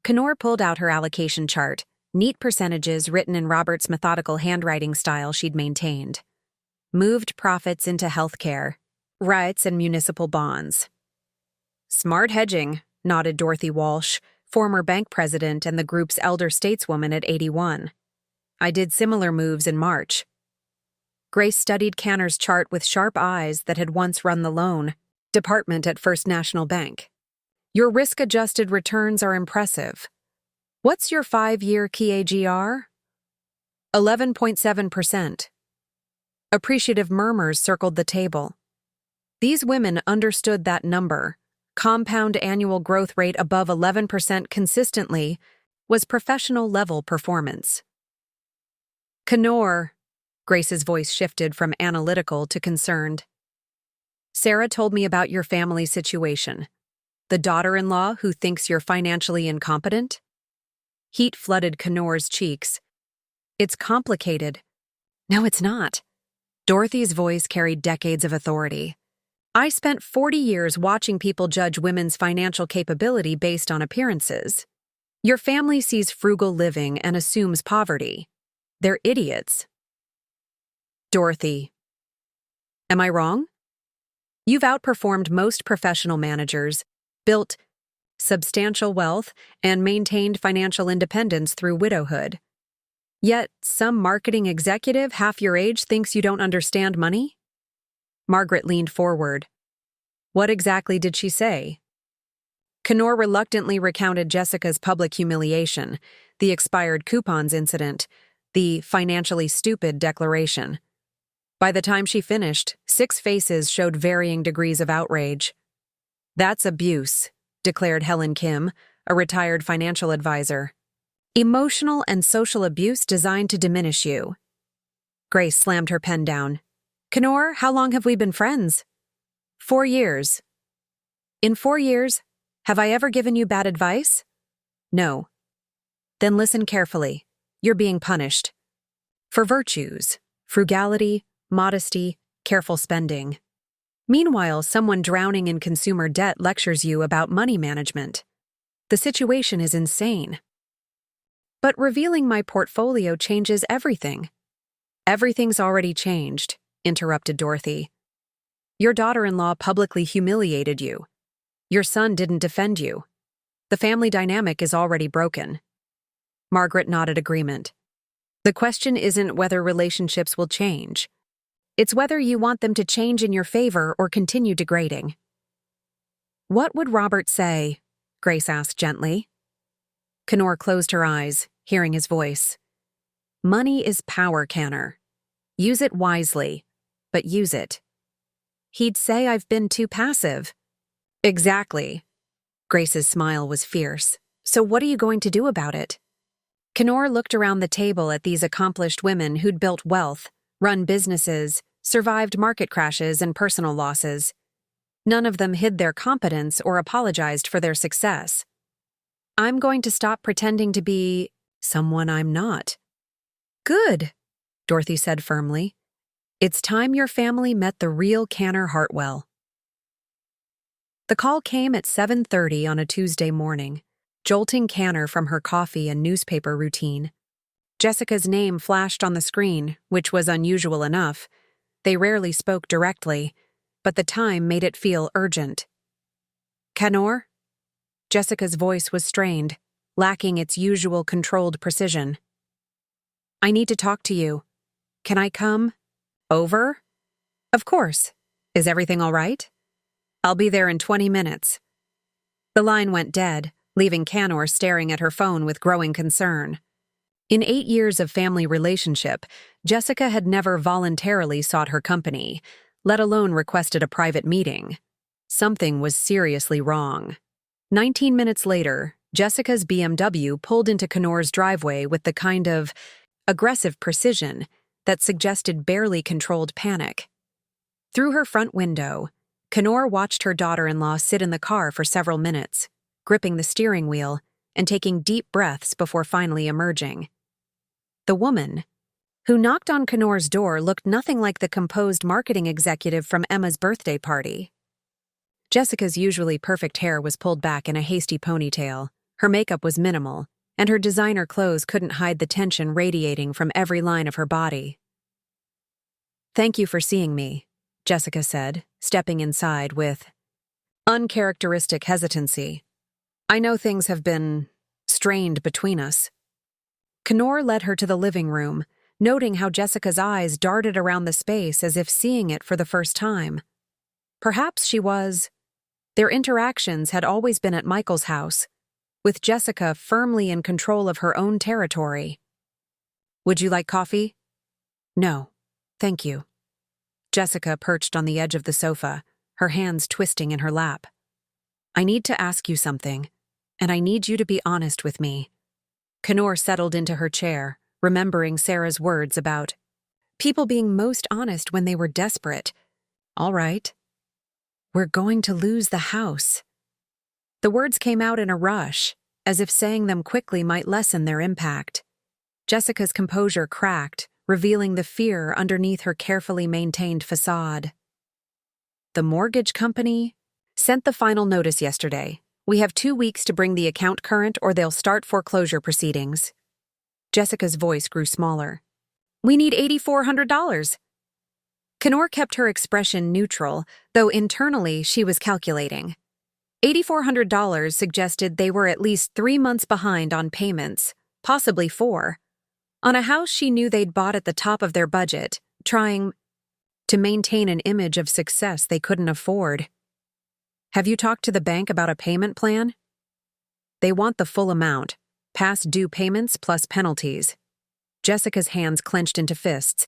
A: Canor pulled out her allocation chart, neat percentages written in Robert's methodical handwriting style she'd maintained. Moved profits into healthcare, rights and municipal bonds. Smart hedging, nodded Dorothy Walsh, former bank president and the group's elder stateswoman at 81. I did similar moves in March. Grace studied Canor's chart with sharp eyes that had once run the loan department at First National Bank. Your risk-adjusted returns are impressive. What's your 5-year KAGR? 11.7%. Appreciative murmurs circled the table. These women understood that number. Compound annual growth rate above 11% consistently was professional-level performance. Canor, Grace's voice shifted from analytical to concerned. Sarah told me about your family situation. The daughter-in-law who thinks you're financially incompetent? Heat flooded Canor's cheeks. It's complicated. No, it's not. Dorothy's voice carried decades of authority. I spent 40 years watching people judge women's financial capability based on appearances. Your family sees frugal living and assumes poverty. They're idiots. Dorothy. Am I wrong? You've outperformed most professional managers, built substantial wealth, and maintained financial independence through widowhood. Yet, some marketing executive half your age thinks you don't understand money? Margaret leaned forward. What exactly did she say? Canor reluctantly recounted Jessica's public humiliation, the expired coupons incident, the financially stupid declaration. By the time she finished, 6 faces showed varying degrees of outrage. That's abuse, declared Helen Kim, a retired financial advisor. Emotional and social abuse designed to diminish you. Grace slammed her pen down. Canor, how long have we been friends? 4 years. In 4 years, have I ever given you bad advice? No. Then listen carefully. You're being punished. For virtues, frugality, modesty, careful spending. Meanwhile, someone drowning in consumer debt lectures you about money management. The situation is insane. But revealing my portfolio changes everything. Everything's already changed, interrupted Dorothy. Your daughter-in-law publicly humiliated you. Your son didn't defend you. The family dynamic is already broken. Margaret nodded agreement. The question isn't whether relationships will change. It's whether you want them to change in your favor or continue degrading. What would Robert say? Grace asked gently. Canor closed her eyes, hearing his voice. Money is power, Canor. Use it wisely, but use it. He'd say I've been too passive. Exactly. Grace's smile was fierce. So what are you going to do about it? Canor looked around the table at these accomplished women who'd built wealth, run businesses, survived market crashes and personal losses. None of them hid their competence or apologized for their success. I'm going to stop pretending to be someone I'm not. Good, Dorothy said firmly. It's time your family met the real Canor Hartwell. The call came at 7:30 on a Tuesday morning, jolting Canor from her coffee and newspaper routine. Jessica's name flashed on the screen, which was unusual enough. They rarely spoke directly, but the time made it feel urgent. Canor? Jessica's voice was strained, lacking its usual controlled precision. I need to talk to you. Can I come? Over? Of course. Is everything all right? I'll be there in 20 minutes. The line went dead, leaving Canor staring at her phone with growing concern. In 8 years of family relationship, Jessica had never voluntarily sought her company, let alone requested a private meeting. Something was seriously wrong. 19 minutes later, Jessica's BMW pulled into Canor's driveway with the kind of aggressive precision that suggested barely controlled panic. Through her front window, Canor watched her daughter-in-law sit in the car for several minutes, gripping the steering wheel and taking deep breaths before finally emerging. The woman, who knocked on Canor's door, looked nothing like the composed marketing executive from Emma's birthday party. Jessica's usually perfect hair was pulled back in a hasty ponytail. Her makeup was minimal, and her designer clothes couldn't hide the tension radiating from every line of her body. "Thank you for seeing me," Jessica said, stepping inside with uncharacteristic hesitancy. "I know things have been strained between us." Canor led her to the living room, noting how Jessica's eyes darted around the space as if seeing it for the first time. Perhaps she was. Their interactions had always been at Michael's house, with Jessica firmly in control of her own territory. "Would you like coffee?" "No, thank you." Jessica perched on the edge of the sofa, her hands twisting in her lap. "I need to ask you something, and I need you to be honest with me." Canor settled into her chair, remembering Sarah's words about people being most honest when they were desperate. "All right. We're going to lose the house." The words came out in a rush, as if saying them quickly might lessen their impact. Jessica's composure cracked, revealing the fear underneath her carefully maintained facade. "The mortgage company sent the final notice yesterday. We have 2 weeks to bring the account current or they'll start foreclosure proceedings." Jessica's voice grew smaller. "We need $8,400. Canor kept her expression neutral, though internally she was calculating. $8,400 suggested they were at least 3 months behind on payments, possibly 4. On a house she knew they'd bought at the top of their budget, trying to maintain an image of success they couldn't afford. "Have you talked to the bank about a payment plan?" "They want the full amount, past due payments plus penalties." Jessica's hands clenched into fists.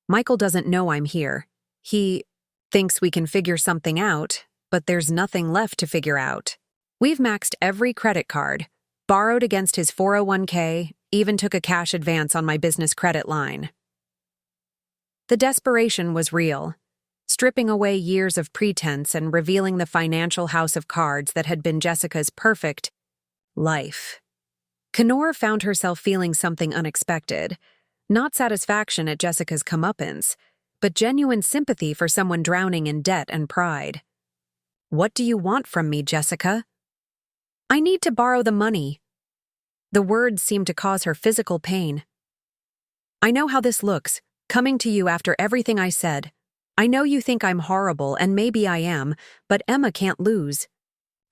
A: "Michael doesn't know I'm here. He thinks we can figure something out, but there's nothing left to figure out. We've maxed every credit card, borrowed against his 401k, even took a cash advance on my business credit line." The desperation was real, stripping away years of pretense and revealing the financial house of cards that had been Jessica's perfect life. Canor found herself feeling something unexpected. Not satisfaction at Jessica's comeuppance, but genuine sympathy for someone drowning in debt and pride. "What do you want from me, Jessica?" "I need to borrow the money." The words seemed to cause her physical pain. "I know how this looks, coming to you after everything I said. I know you think I'm horrible, and maybe I am, but Emma can't lose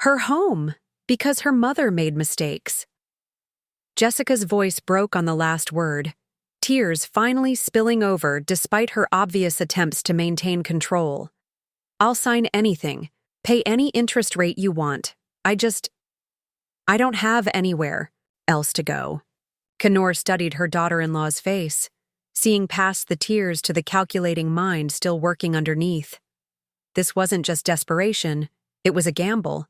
A: her home because her mother made mistakes." Jessica's voice broke on the last word, tears finally spilling over despite her obvious attempts to maintain control. "I'll sign anything, pay any interest rate you want. I don't have anywhere else to go." Canor studied her daughter-in-law's face, seeing past the tears to the calculating mind still working underneath. This wasn't just desperation, it was a gamble.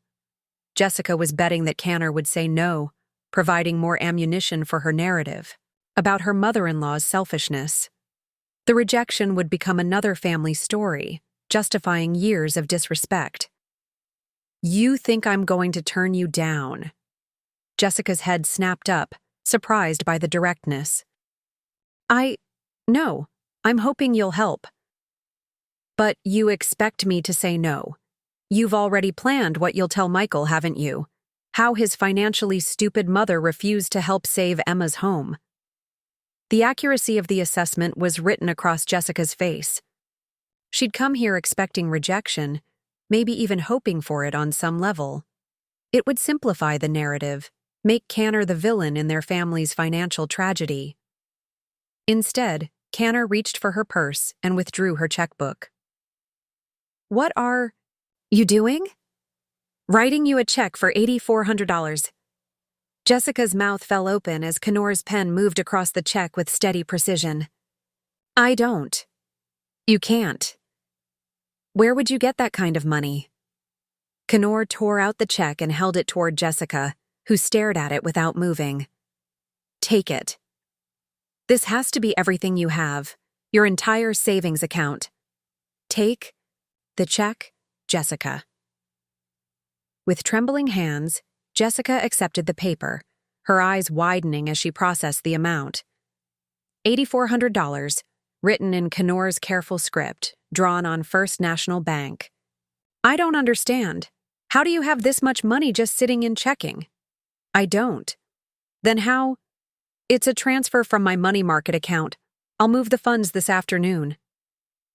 A: Jessica was betting that Canor would say no, providing more ammunition for her narrative about her mother-in-law's selfishness. The rejection would become another family story, justifying years of disrespect. "You think I'm going to turn you down?" Jessica's head snapped up, surprised by the directness. No, I'm hoping you'll help." "But you expect me to say no. You've already planned what you'll tell Michael, haven't you? How his financially stupid mother refused to help save Emma's home." The accuracy of the assessment was written across Jessica's face. She'd come here expecting rejection, maybe even hoping for it on some level. It would simplify the narrative, make Canor the villain in their family's financial tragedy. Instead, Canor reached for her purse and withdrew her checkbook. "What are you doing?" "Writing you a check for $8,400. Jessica's mouth fell open as Canor's pen moved across the check with steady precision. "I don't. You can't. Where would you get that kind of money?" Canor tore out the check and held it toward Jessica, who stared at it without moving. "Take it. This has to be everything you have, your entire savings account. Take the check, Jessica." With trembling hands, Jessica accepted the paper, her eyes widening as she processed the amount. $8,400, written in Canor's careful script, drawn on First National Bank. I don't understand. How do you have this much money just sitting in checking? I don't. Then how? It's a transfer from my money market account. I'll move the funds this afternoon.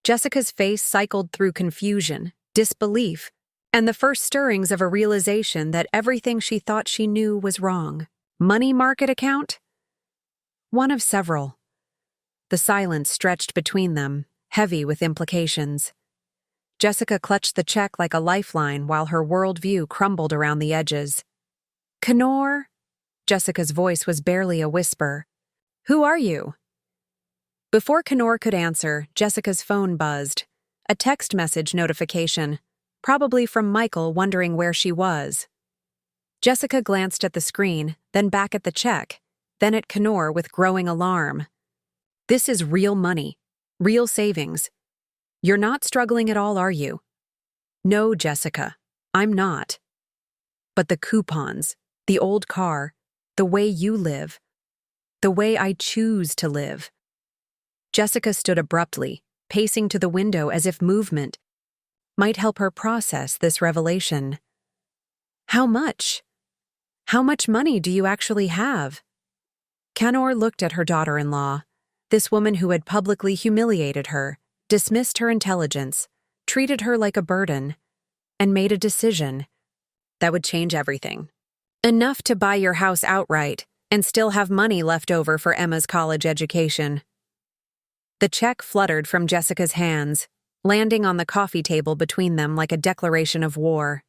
A: Jessica's face cycled through confusion, disbelief, and the first stirrings of a realization that everything she thought she knew was wrong. Money market account? One of several. The silence stretched between them, heavy with implications. Jessica clutched the check like a lifeline while her worldview crumbled around the edges. Canor? Jessica's voice was barely a whisper. Who are you? Before Canor could answer, Jessica's phone buzzed. A text message notification, probably from Michael wondering where she was. Jessica glanced at the screen, then back at the check, then at Canor with growing alarm. This is real money, real savings. You're not struggling at all, are you? No, Jessica, I'm not. But the coupons, the old car, the way you live, the way I choose to live. Jessica stood abruptly, pacing to the window as if movement might help her process this revelation. How much? How much money do you actually have? Canor looked at her daughter-in-law, this woman who had publicly humiliated her, dismissed her intelligence, treated her like a burden, and made a decision that would change everything. Enough to buy your house outright and still have money left over for Emma's college education. The check fluttered from Jessica's hands, landing on the coffee table between them like a declaration of war.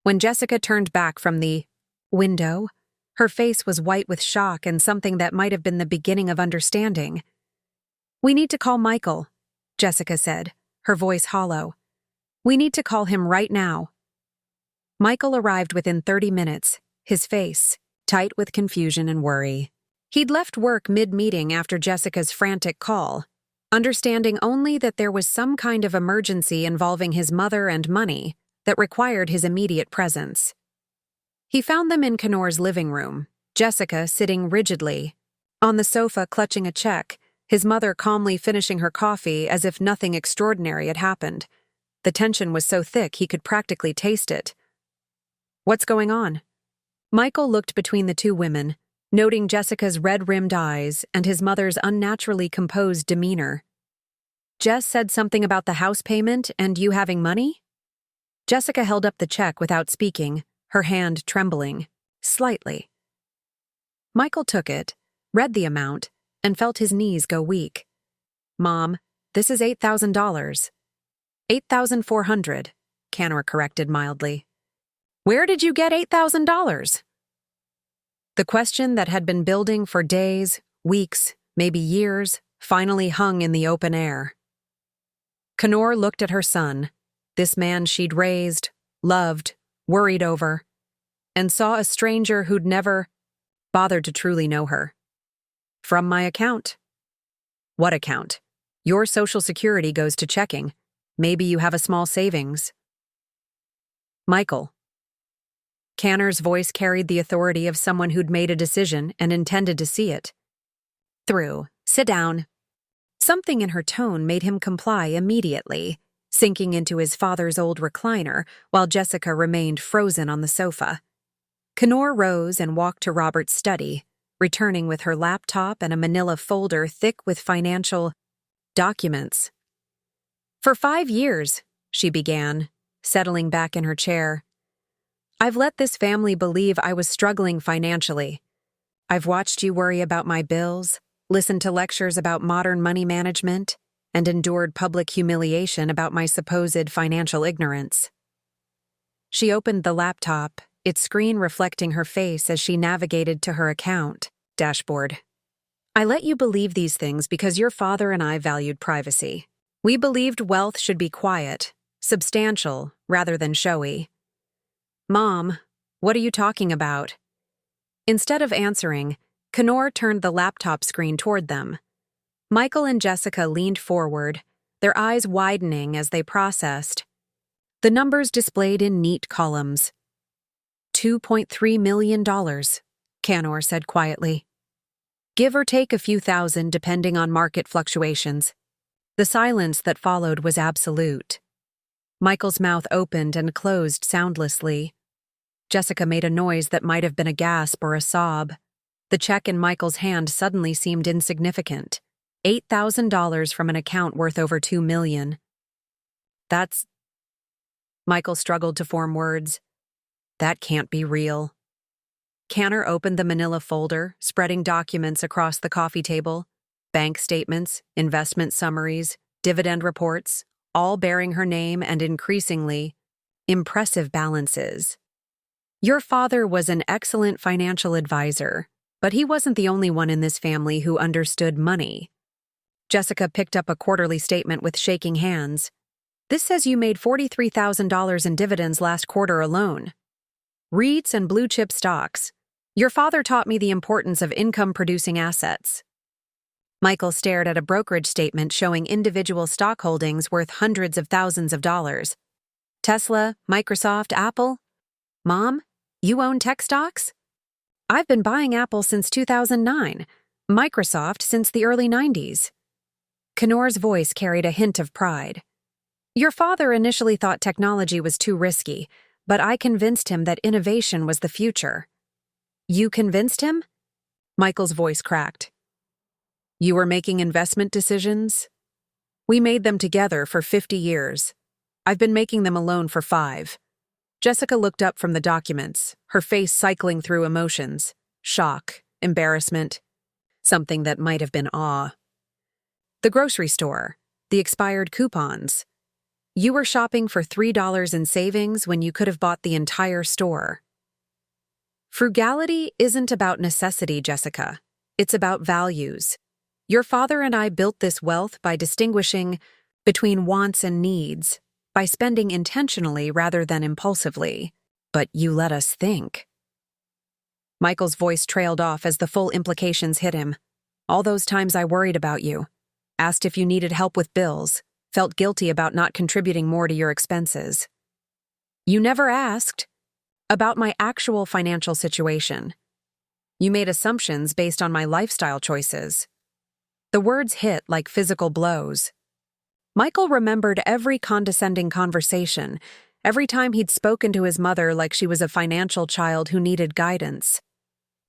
A: When Jessica turned back from the window, her face was white with shock and something that might have been the beginning of understanding. We need to call Michael, Jessica said, her voice hollow. We need to call him right now. Michael arrived within 30 minutes, his face tight with confusion and worry. He'd left work mid-meeting after Jessica's frantic call, understanding only that there was some kind of emergency involving his mother and money that required his immediate presence. He found them in Canor's living room, Jessica sitting rigidly. On the sofa clutching a check, his mother calmly finishing her coffee as if nothing extraordinary had happened. The tension was so thick he could practically taste it. What's going on? Michael looked between the two women, noting Jessica's red-rimmed eyes and his mother's unnaturally composed demeanor. Jess said something about the house payment and you having money? Jessica held up the check without speaking, her hand trembling, slightly. Michael took it, read the amount, and felt his knees go weak. Mom, this is $8,000. $8,400, Canor corrected mildly. Where did you get $8,000? The question that had been building for days, weeks, maybe years, finally hung in the open air. Canor looked at her son, this man she'd raised, loved, worried over, and saw a stranger who'd never bothered to truly know her. From my account. What account? Your Social Security goes to checking. Maybe you have a small savings. Michael. Canor's voice carried the authority of someone who'd made a decision and intended to see it through. Sit down. Something in her tone made him comply immediately, sinking into his father's old recliner while Jessica remained frozen on the sofa. Canor rose and walked to Robert's study, returning with her laptop and a manila folder thick with financial documents. For 5 years, she began, settling back in her chair. I've let this family believe I was struggling financially. I've watched you worry about my bills, listened to lectures about modern money management, and endured public humiliation about my supposed financial ignorance. She opened the laptop, its screen reflecting her face as she navigated to her account dashboard. I let you believe these things because your father and I valued privacy. We believed wealth should be quiet, substantial, rather than showy. Mom, what are you talking about? Instead of answering, Canor turned the laptop screen toward them. Michael and Jessica leaned forward, their eyes widening as they processed. The numbers displayed in neat columns. $2.3 million, Canor said quietly. Give or take a few thousand depending on market fluctuations. The silence that followed was absolute. Michael's mouth opened and closed soundlessly. Jessica made a noise that might have been a gasp or a sob. The check in Michael's hand suddenly seemed insignificant. $8,000 from an account worth over $2 million. That's... Michael struggled to form words. That can't be real. Canor opened the manila folder, spreading documents across the coffee table. Bank statements, investment summaries, dividend reports, all bearing her name and increasingly impressive balances. Your father was an excellent financial advisor, but he wasn't the only one in this family who understood money. Jessica picked up a quarterly statement with shaking hands. This says you made $43,000 in dividends last quarter alone. REITs and blue-chip stocks. Your father taught me the importance of income-producing assets. Michael stared at a brokerage statement showing individual stock holdings worth hundreds of thousands of dollars. Tesla, Microsoft, Apple? Mom, you own tech stocks? I've been buying Apple since 2009, Microsoft since the early 90s. Canor's voice carried a hint of pride. Your father initially thought technology was too risky, but I convinced him that innovation was the future. You convinced him? Michael's voice cracked. You were making investment decisions? We made them together for 50 years. I've been making them alone for 5. Jessica looked up from the documents, her face cycling through emotions. Shock, embarrassment, something that might have been awe. The grocery store, the expired coupons. You were shopping for $3 in savings when you could have bought the entire store. Frugality isn't about necessity, Jessica. It's about values. Your father and I built this wealth by distinguishing between wants and needs, by spending intentionally rather than impulsively. But you let us think. Michael's voice trailed off as the full implications hit him. All those times I worried about you, asked if you needed help with bills, felt guilty about not contributing more to your expenses. You never asked about my actual financial situation. You made assumptions based on my lifestyle choices. The words hit like physical blows. Michael remembered every condescending conversation, every time he'd spoken to his mother like she was a financial child who needed guidance.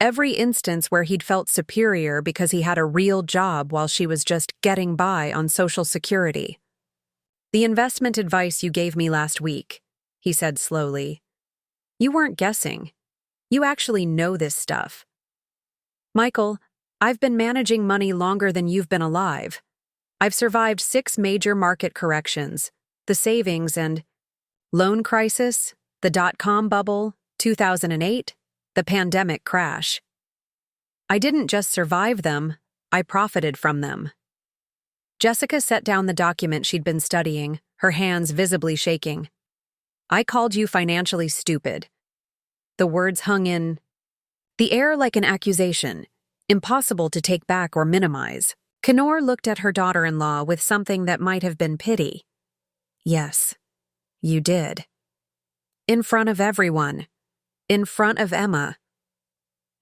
A: Every instance where he'd felt superior because he had a real job while she was just getting by on Social Security. The investment advice you gave me last week, he said slowly. You weren't guessing. You actually know this stuff. Michael, I've been managing money longer than you've been alive. I've survived 6 major market corrections, the savings and loan crisis, the dot-com bubble, 2008, the pandemic crash. I didn't just survive them, I profited from them. Jessica set down the document she'd been studying, her hands visibly shaking. I called you financially stupid. The words hung in the air like an accusation, impossible to take back or minimize. Canor looked at her daughter-in-law with something that might have been pity. Yes, you did. In front of everyone. In front of Emma.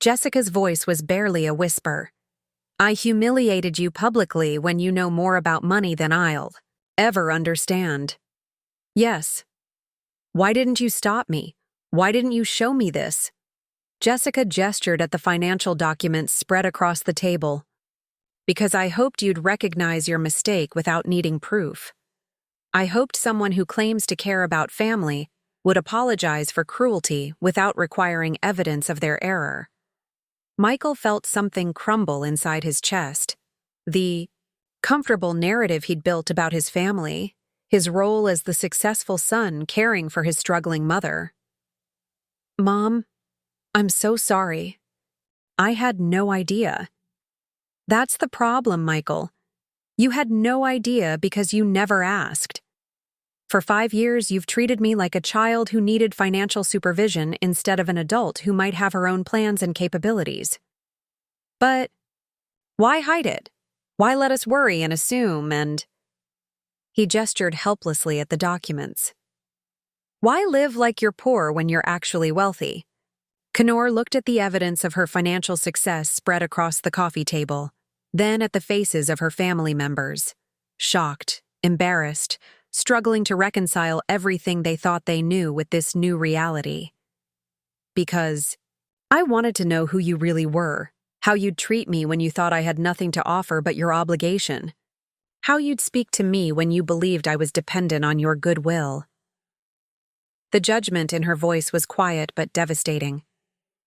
A: Jessica's voice was barely a whisper. I humiliated you publicly when you know more about money than I'll ever understand. Yes. Why didn't you stop me? Why didn't you show me this? Jessica gestured at the financial documents spread across the table. Because I hoped you'd recognize your mistake without needing proof. I hoped someone who claims to care about family would apologize for cruelty without requiring evidence of their error. Michael felt something crumble inside his chest. The comfortable narrative he'd built about his family, his role as the successful son caring for his struggling mother. Mom, I'm so sorry. I had no idea. That's the problem, Michael. You had no idea because you never asked. For 5 years, you've treated me like a child who needed financial supervision instead of an adult who might have her own plans and capabilities. But why hide it? Why let us worry and assume and... He gestured helplessly at the documents. Why live like you're poor when you're actually wealthy? Canor looked at the evidence of her financial success spread across the coffee table, then at the faces of her family members. Shocked, embarrassed, struggling to reconcile everything they thought they knew with this new reality. Because I wanted to know who you really were, how you'd treat me when you thought I had nothing to offer but your obligation, how you'd speak to me when you believed I was dependent on your goodwill. The judgment in her voice was quiet but devastating.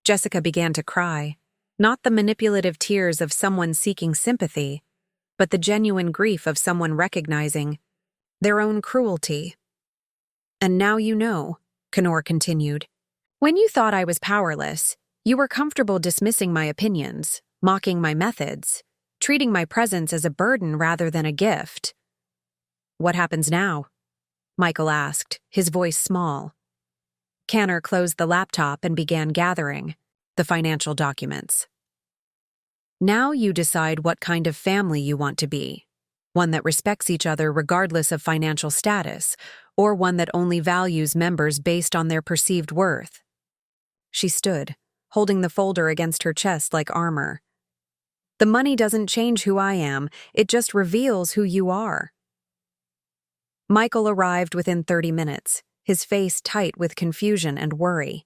A: Jessica began to cry, not the manipulative tears of someone seeking sympathy, but the genuine grief of someone recognizing their own cruelty. And now you know, Canor continued. When you thought I was powerless, you were comfortable dismissing my opinions, mocking my methods, treating my presence as a burden rather than a gift. What happens now? Michael asked, his voice small. Canor closed the laptop and began gathering the financial documents. Now you decide what kind of family you want to be. One that respects each other regardless of financial status, or one that only values members based on their perceived worth. She stood, holding the folder against her chest like armor. The money doesn't change who I am, it just reveals who you are. Michael arrived within 30 minutes, his face tight with confusion and worry.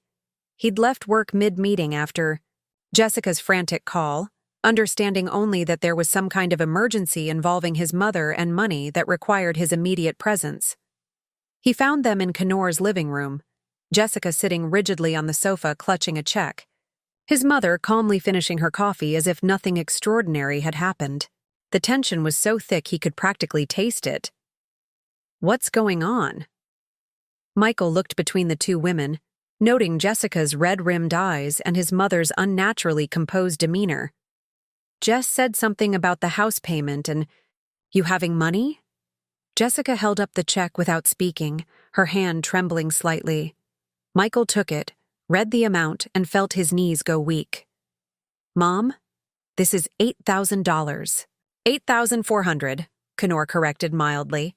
A: He'd left work mid-meeting after Jessica's frantic call, understanding only that there was some kind of emergency involving his mother and money that required his immediate presence. He found them in Canor's living room, Jessica sitting rigidly on the sofa clutching a check, his mother calmly finishing her coffee as if nothing extraordinary had happened. The tension was so thick he could practically taste it. What's going on? Michael looked between the two women, noting Jessica's red-rimmed eyes and his mother's unnaturally composed demeanor. Jess said something about the house payment and, you having money? Jessica held up the check without speaking, her hand trembling slightly. Michael took it, read the amount, and felt his knees go weak. Mom, this is $8,000. $8,400, Canor corrected mildly.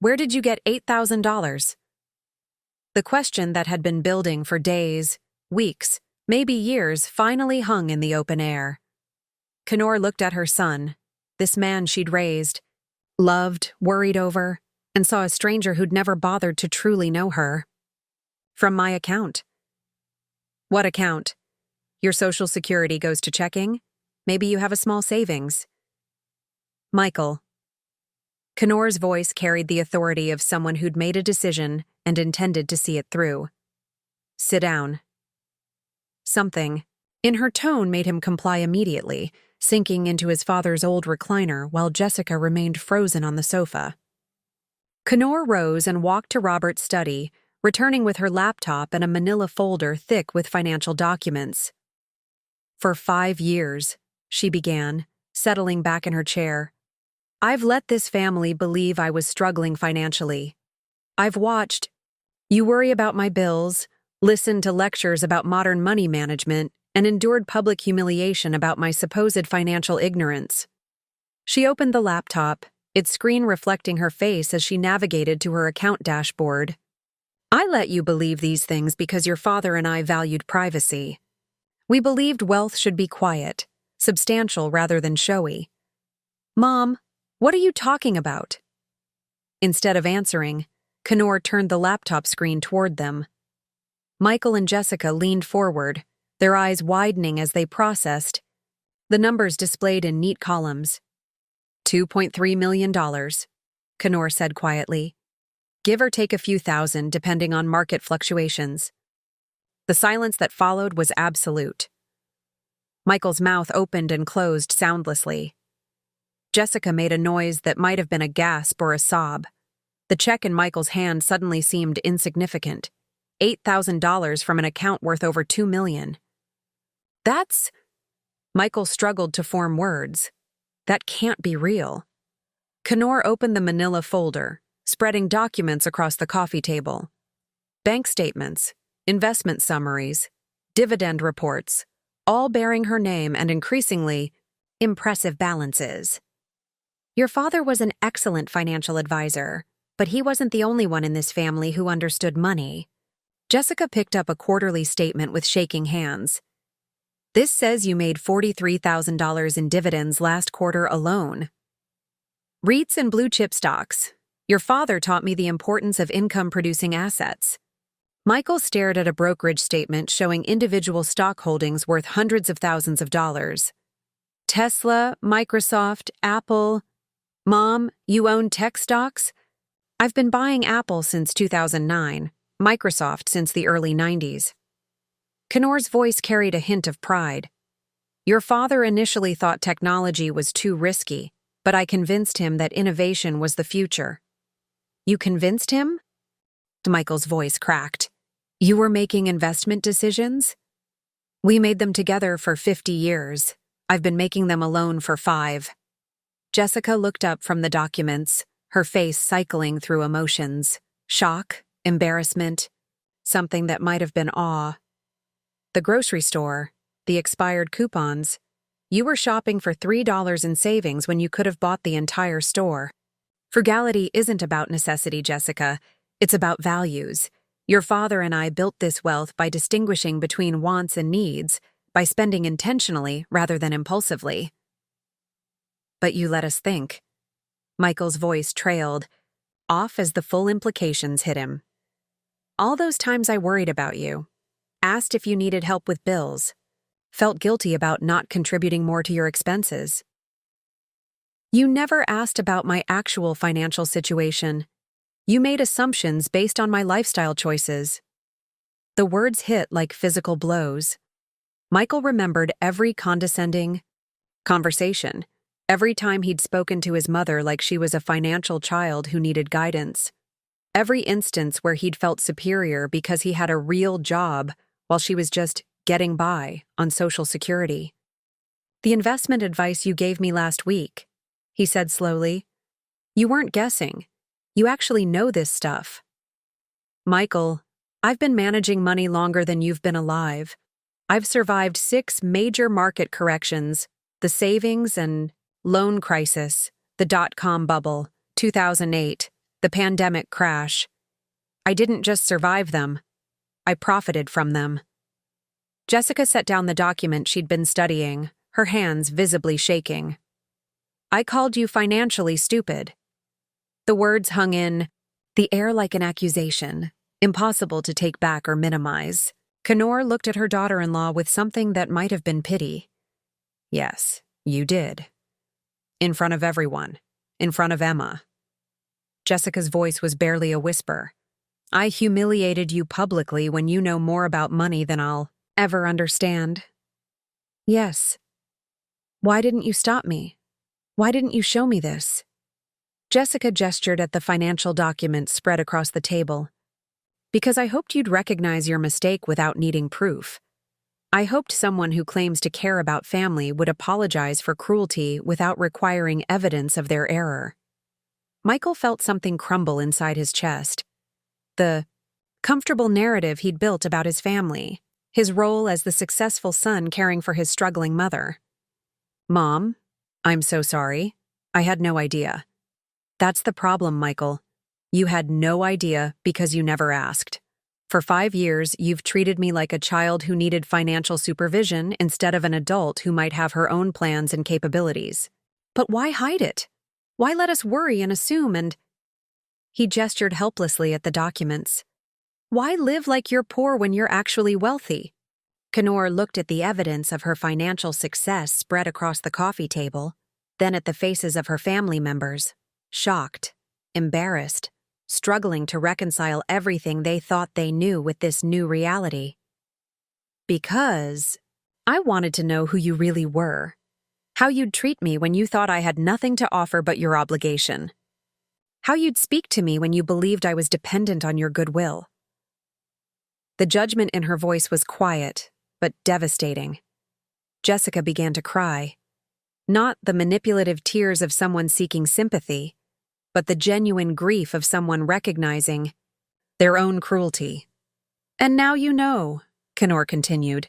A: Where did you get $8,000? The question that had been building for days, weeks, maybe years finally hung in the open air. Canor looked at her son, this man she'd raised, loved, worried over, and saw a stranger who'd never bothered to truly know her. From my account. What account? Your Social Security goes to checking? Maybe you have a small savings. Michael. Canor's voice carried the authority of someone who'd made a decision and intended to see it through. Sit down. Something in her tone made him comply immediately, sinking into his father's old recliner while Jessica remained frozen on the sofa. Canor rose and walked to Robert's study, returning with her laptop and a manila folder thick with financial documents. For 5 years, she began, settling back in her chair. I've let this family believe I was struggling financially. I've watched you worry about my bills, listened to lectures about modern money management, and endured public humiliation about my supposed financial ignorance. She opened the laptop, its screen reflecting her face as she navigated to her account dashboard. I let you believe these things because your father and I valued privacy. We believed wealth should be quiet, substantial rather than showy. Mom, what are you talking about? Instead of answering, Canor turned the laptop screen toward them. Michael and Jessica leaned forward, their eyes widening as they processed, the numbers displayed in neat columns. $2.3 million, Canor said quietly. Give or take a few thousand depending on market fluctuations. The silence that followed was absolute. Michael's mouth opened and closed soundlessly. Jessica made a noise that might have been a gasp or a sob. The check in Michael's hand suddenly seemed insignificant. $8,000 from an account worth over $2 million. That's... Michael struggled to form words. That can't be real. Canor opened the manila folder, spreading documents across the coffee table. Bank statements, investment summaries, dividend reports, all bearing her name and increasingly impressive balances. Your father was an excellent financial advisor, but he wasn't the only one in this family who understood money. Jessica picked up a quarterly statement with shaking hands. This says you made $43,000 in dividends last quarter alone. REITs and blue chip stocks. Your father taught me the importance of income-producing assets. Michael stared at a brokerage statement showing individual stock holdings worth hundreds of thousands of dollars. Tesla, Microsoft, Apple. Mom, you own tech stocks? I've been buying Apple since 2009, Microsoft since the early 90s. Canor's voice carried a hint of pride. Your father initially thought technology was too risky, but I convinced him that innovation was the future. You convinced him? Michael's voice cracked. You were making investment decisions? We made them together for 50 years. I've been making them alone for 5. Jessica looked up from the documents, her face cycling through emotions. Shock, embarrassment, something that might have been awe. The grocery store, the expired coupons. You were shopping for $3 in savings when you could have bought the entire store. Frugality isn't about necessity, Jessica. It's about values. Your father and I built this wealth by distinguishing between wants and needs, by spending intentionally rather than impulsively. But you let us think. Michael's voice trailed, off as the full implications hit him. All those times I worried about you, asked if you needed help with bills, felt guilty about not contributing more to your expenses. You never asked about my actual financial situation. You made assumptions based on my lifestyle choices. The words hit like physical blows. Michael remembered every condescending conversation, every time he'd spoken to his mother like she was a financial child who needed guidance, every instance where he'd felt superior because he had a real job while she was just getting by on Social Security. The investment advice you gave me last week, he said slowly. You weren't guessing. You actually know this stuff. Michael, I've been managing money longer than you've been alive. I've survived 6 major market corrections, the savings and loan crisis, the dot-com bubble, 2008, the pandemic crash. I didn't just survive them. I profited from them. Jessica set down the document she'd been studying, her hands visibly shaking. I called you financially stupid. The words hung in the air like an accusation, impossible to take back or minimize. Canor looked at her daughter-in-law with something that might have been pity. Yes, you did. In front of everyone. In front of Emma. Jessica's voice was barely a whisper. I humiliated you publicly when you know more about money than I'll ever understand. Yes. Why didn't you stop me? Why didn't you show me this? Jessica gestured at the financial documents spread across the table. Because I hoped you'd recognize your mistake without needing proof. I hoped someone who claims to care about family would apologize for cruelty without requiring evidence of their error. Michael felt something crumble inside his chest. The comfortable narrative he'd built about his family, his role as the successful son caring for his struggling mother. Mom, I'm so sorry. I had no idea. That's the problem, Michael. You had no idea because you never asked. For 5 years, you've treated me like a child who needed financial supervision instead of an adult who might have her own plans and capabilities. But why hide it? Why let us worry and assume and— He gestured helplessly at the documents. Why live like you're poor when you're actually wealthy? Canor looked at the evidence of her financial success spread across the coffee table, then at the faces of her family members. Shocked, embarrassed, struggling to reconcile everything they thought they knew with this new reality. Because I wanted to know who you really were, how you'd treat me when you thought I had nothing to offer but your obligation, how you'd speak to me when you believed I was dependent on your goodwill. The judgment in her voice was quiet, but devastating. Jessica began to cry, not the manipulative tears of someone seeking sympathy, but the genuine grief of someone recognizing their own cruelty. And now you know, Canor continued.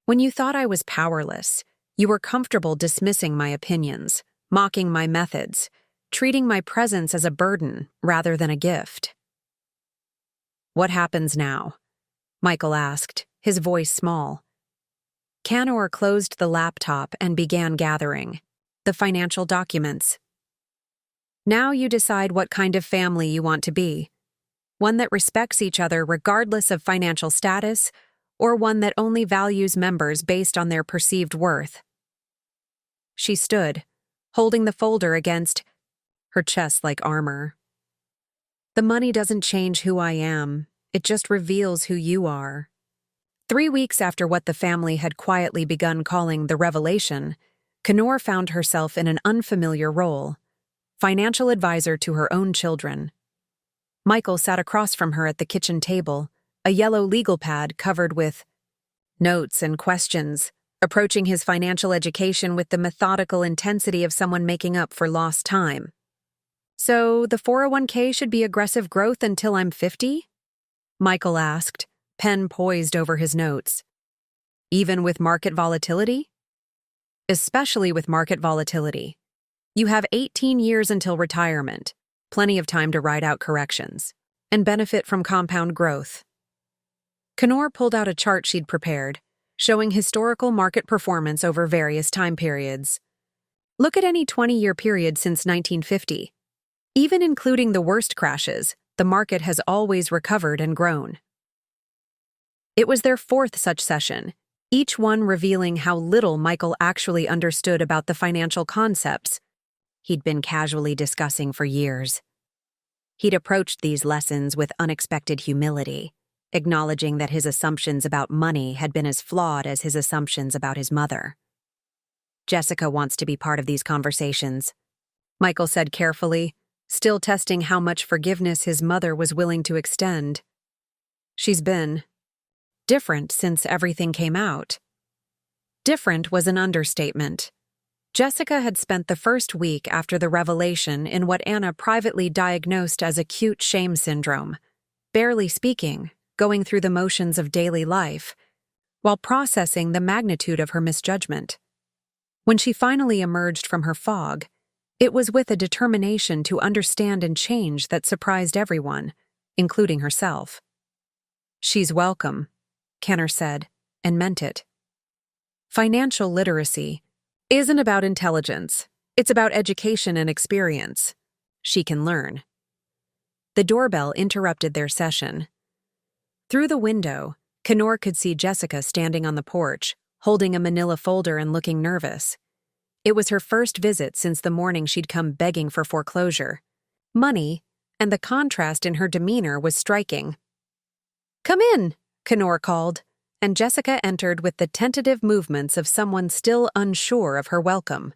A: When you thought I was powerless, you were comfortable dismissing my opinions, mocking my methods, treating my presence as a burden rather than a gift. What happens now? Michael asked, his voice small. Canor closed the laptop and began gathering the financial documents. Now you decide what kind of family you want to be. One that respects each other regardless of financial status, or one that only values members based on their perceived worth. She stood, holding the folder against her chest like armor. The money doesn't change who I am, it just reveals who you are. 3 weeks after what the family had quietly begun calling the revelation, Canor found herself in an unfamiliar role, financial advisor to her own children. Michael sat across from her at the kitchen table, a yellow legal pad covered with notes and questions, approaching his financial education with the methodical intensity of someone making up for lost time. So, the 401k should be aggressive growth until I'm 50? Michael asked, pen poised over his notes. Even with market volatility? Especially with market volatility. You have 18 years until retirement, plenty of time to ride out corrections, and benefit from compound growth. Canor pulled out a chart she'd prepared, showing historical market performance over various time periods. Look at any 20-year period since 1950. Even including the worst crashes, the market has always recovered and grown. It was their 4th such session, each one revealing how little Michael actually understood about the financial concepts he'd been casually discussing for years. He'd approached these lessons with unexpected humility, acknowledging that his assumptions about money had been as flawed as his assumptions about his mother. Jessica wants to be part of these conversations, Michael said carefully, still testing how much forgiveness his mother was willing to extend. She's been different since everything came out. Different was an understatement. Jessica had spent the first week after the revelation in what Anna privately diagnosed as acute shame syndrome, barely speaking, going through the motions of daily life, while processing the magnitude of her misjudgment. When she finally emerged from her fog, it was with a determination to understand and change that surprised everyone, including herself. She's welcome, Canor said, and meant it. Financial literacy isn't about intelligence, it's about education and experience. She can learn. The doorbell interrupted their session. Through the window, Canor could see Jessica standing on the porch, holding a manila folder and looking nervous. It was her first visit since the morning she'd come begging for foreclosure. Money, and the contrast in her demeanor was striking. "Come in," Canor called, and Jessica entered with the tentative movements of someone still unsure of her welcome.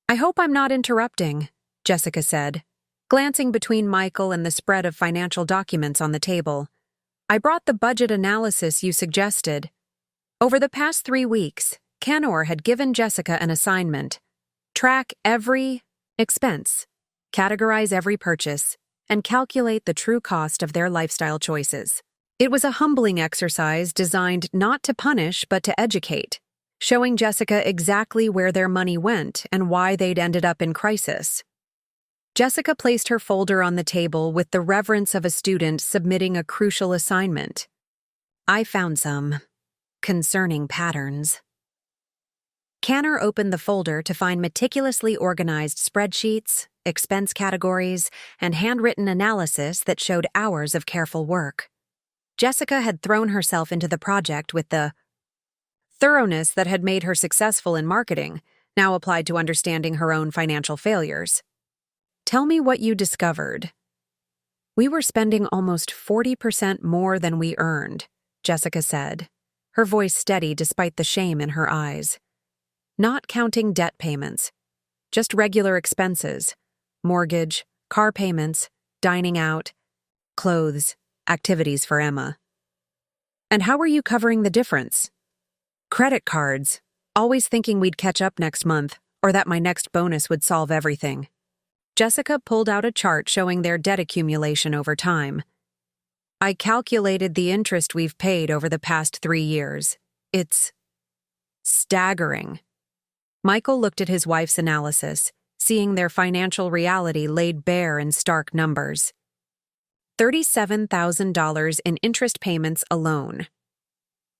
A: "I hope I'm not interrupting," Jessica said, glancing between Michael and the spread of financial documents on the table. "I brought the budget analysis you suggested." Over the past 3 weeks, Canor had given Jessica an assignment: track every expense, categorize every purchase, and calculate the true cost of their lifestyle choices. It was a humbling exercise designed not to punish but to educate, showing Jessica exactly where their money went and why they'd ended up in crisis. Jessica placed her folder on the table with the reverence of a student submitting a crucial assignment. "I found some concerning patterns." Canor opened the folder to find meticulously organized spreadsheets, expense categories, and handwritten analysis that showed hours of careful work. Jessica had thrown herself into the project with the thoroughness that had made her successful in marketing, now applied to understanding her own financial failures. "Tell me what you discovered." "We were spending almost 40% more than we earned," Jessica said, her voice steady despite the shame in her eyes. "Not counting debt payments, just regular expenses, mortgage, car payments, dining out, clothes, activities for Emma." "And how were you covering the difference?" "Credit cards, always thinking we'd catch up next month, or that my next bonus would solve everything." Jessica pulled out a chart showing their debt accumulation over time. "I calculated the interest we've paid over the past 3 years. It's staggering." Michael looked at his wife's analysis, seeing their financial reality laid bare in stark numbers. $37,000 in interest payments alone.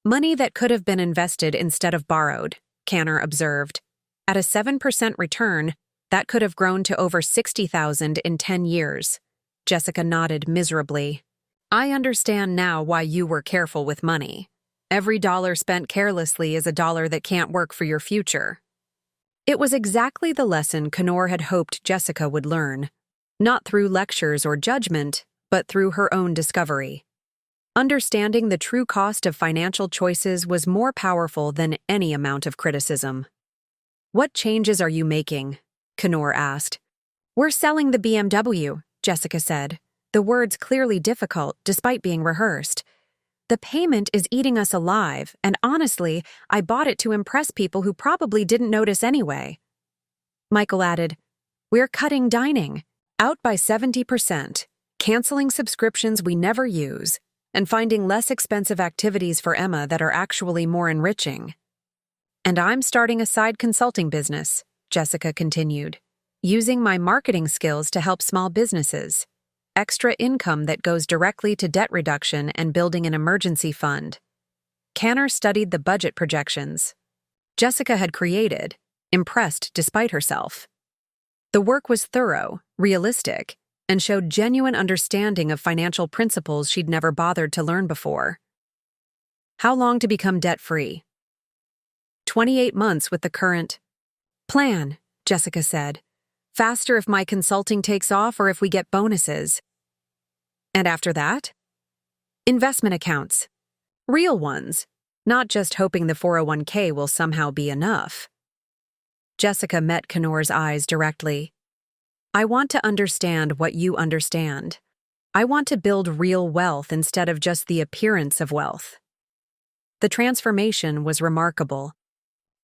A: "Money that could have been invested instead of borrowed," Canor observed. "At a 7% return, That could have grown to over 60,000 in 10 years. Jessica nodded miserably. I understand now why you were careful with money. Every dollar spent carelessly is a dollar that can't work for your future. It was exactly the lesson Canor had hoped Jessica would learn, not through lectures or judgment, but through her own discovery. Understanding the true cost of financial choices was more powerful than any amount of criticism. What changes are you making? Canor asked. We're selling the BMW, Jessica said, the words clearly difficult despite being rehearsed. The payment is eating us alive, and honestly, I bought it to impress people who probably didn't notice anyway. Michael added, We're cutting dining, out by 70%, canceling subscriptions we never use, and finding less expensive activities for Emma that are actually more enriching. And I'm starting a side consulting business, Jessica continued, using my marketing skills to help small businesses. Extra income that goes directly to debt reduction and building an emergency fund. Canor studied the budget projections Jessica had created, impressed despite herself. The work was thorough, realistic, and showed genuine understanding of financial principles she'd never bothered to learn before. How long to become debt-free? 28 months with the current plan, Jessica said. Faster if my consulting takes off or if we get bonuses. And after that? Investment accounts. Real ones, not just hoping the 401k will somehow be enough. Jessica met Canor's eyes directly. I want to understand what you understand. I want to build real wealth instead of just the appearance of wealth. The transformation was remarkable.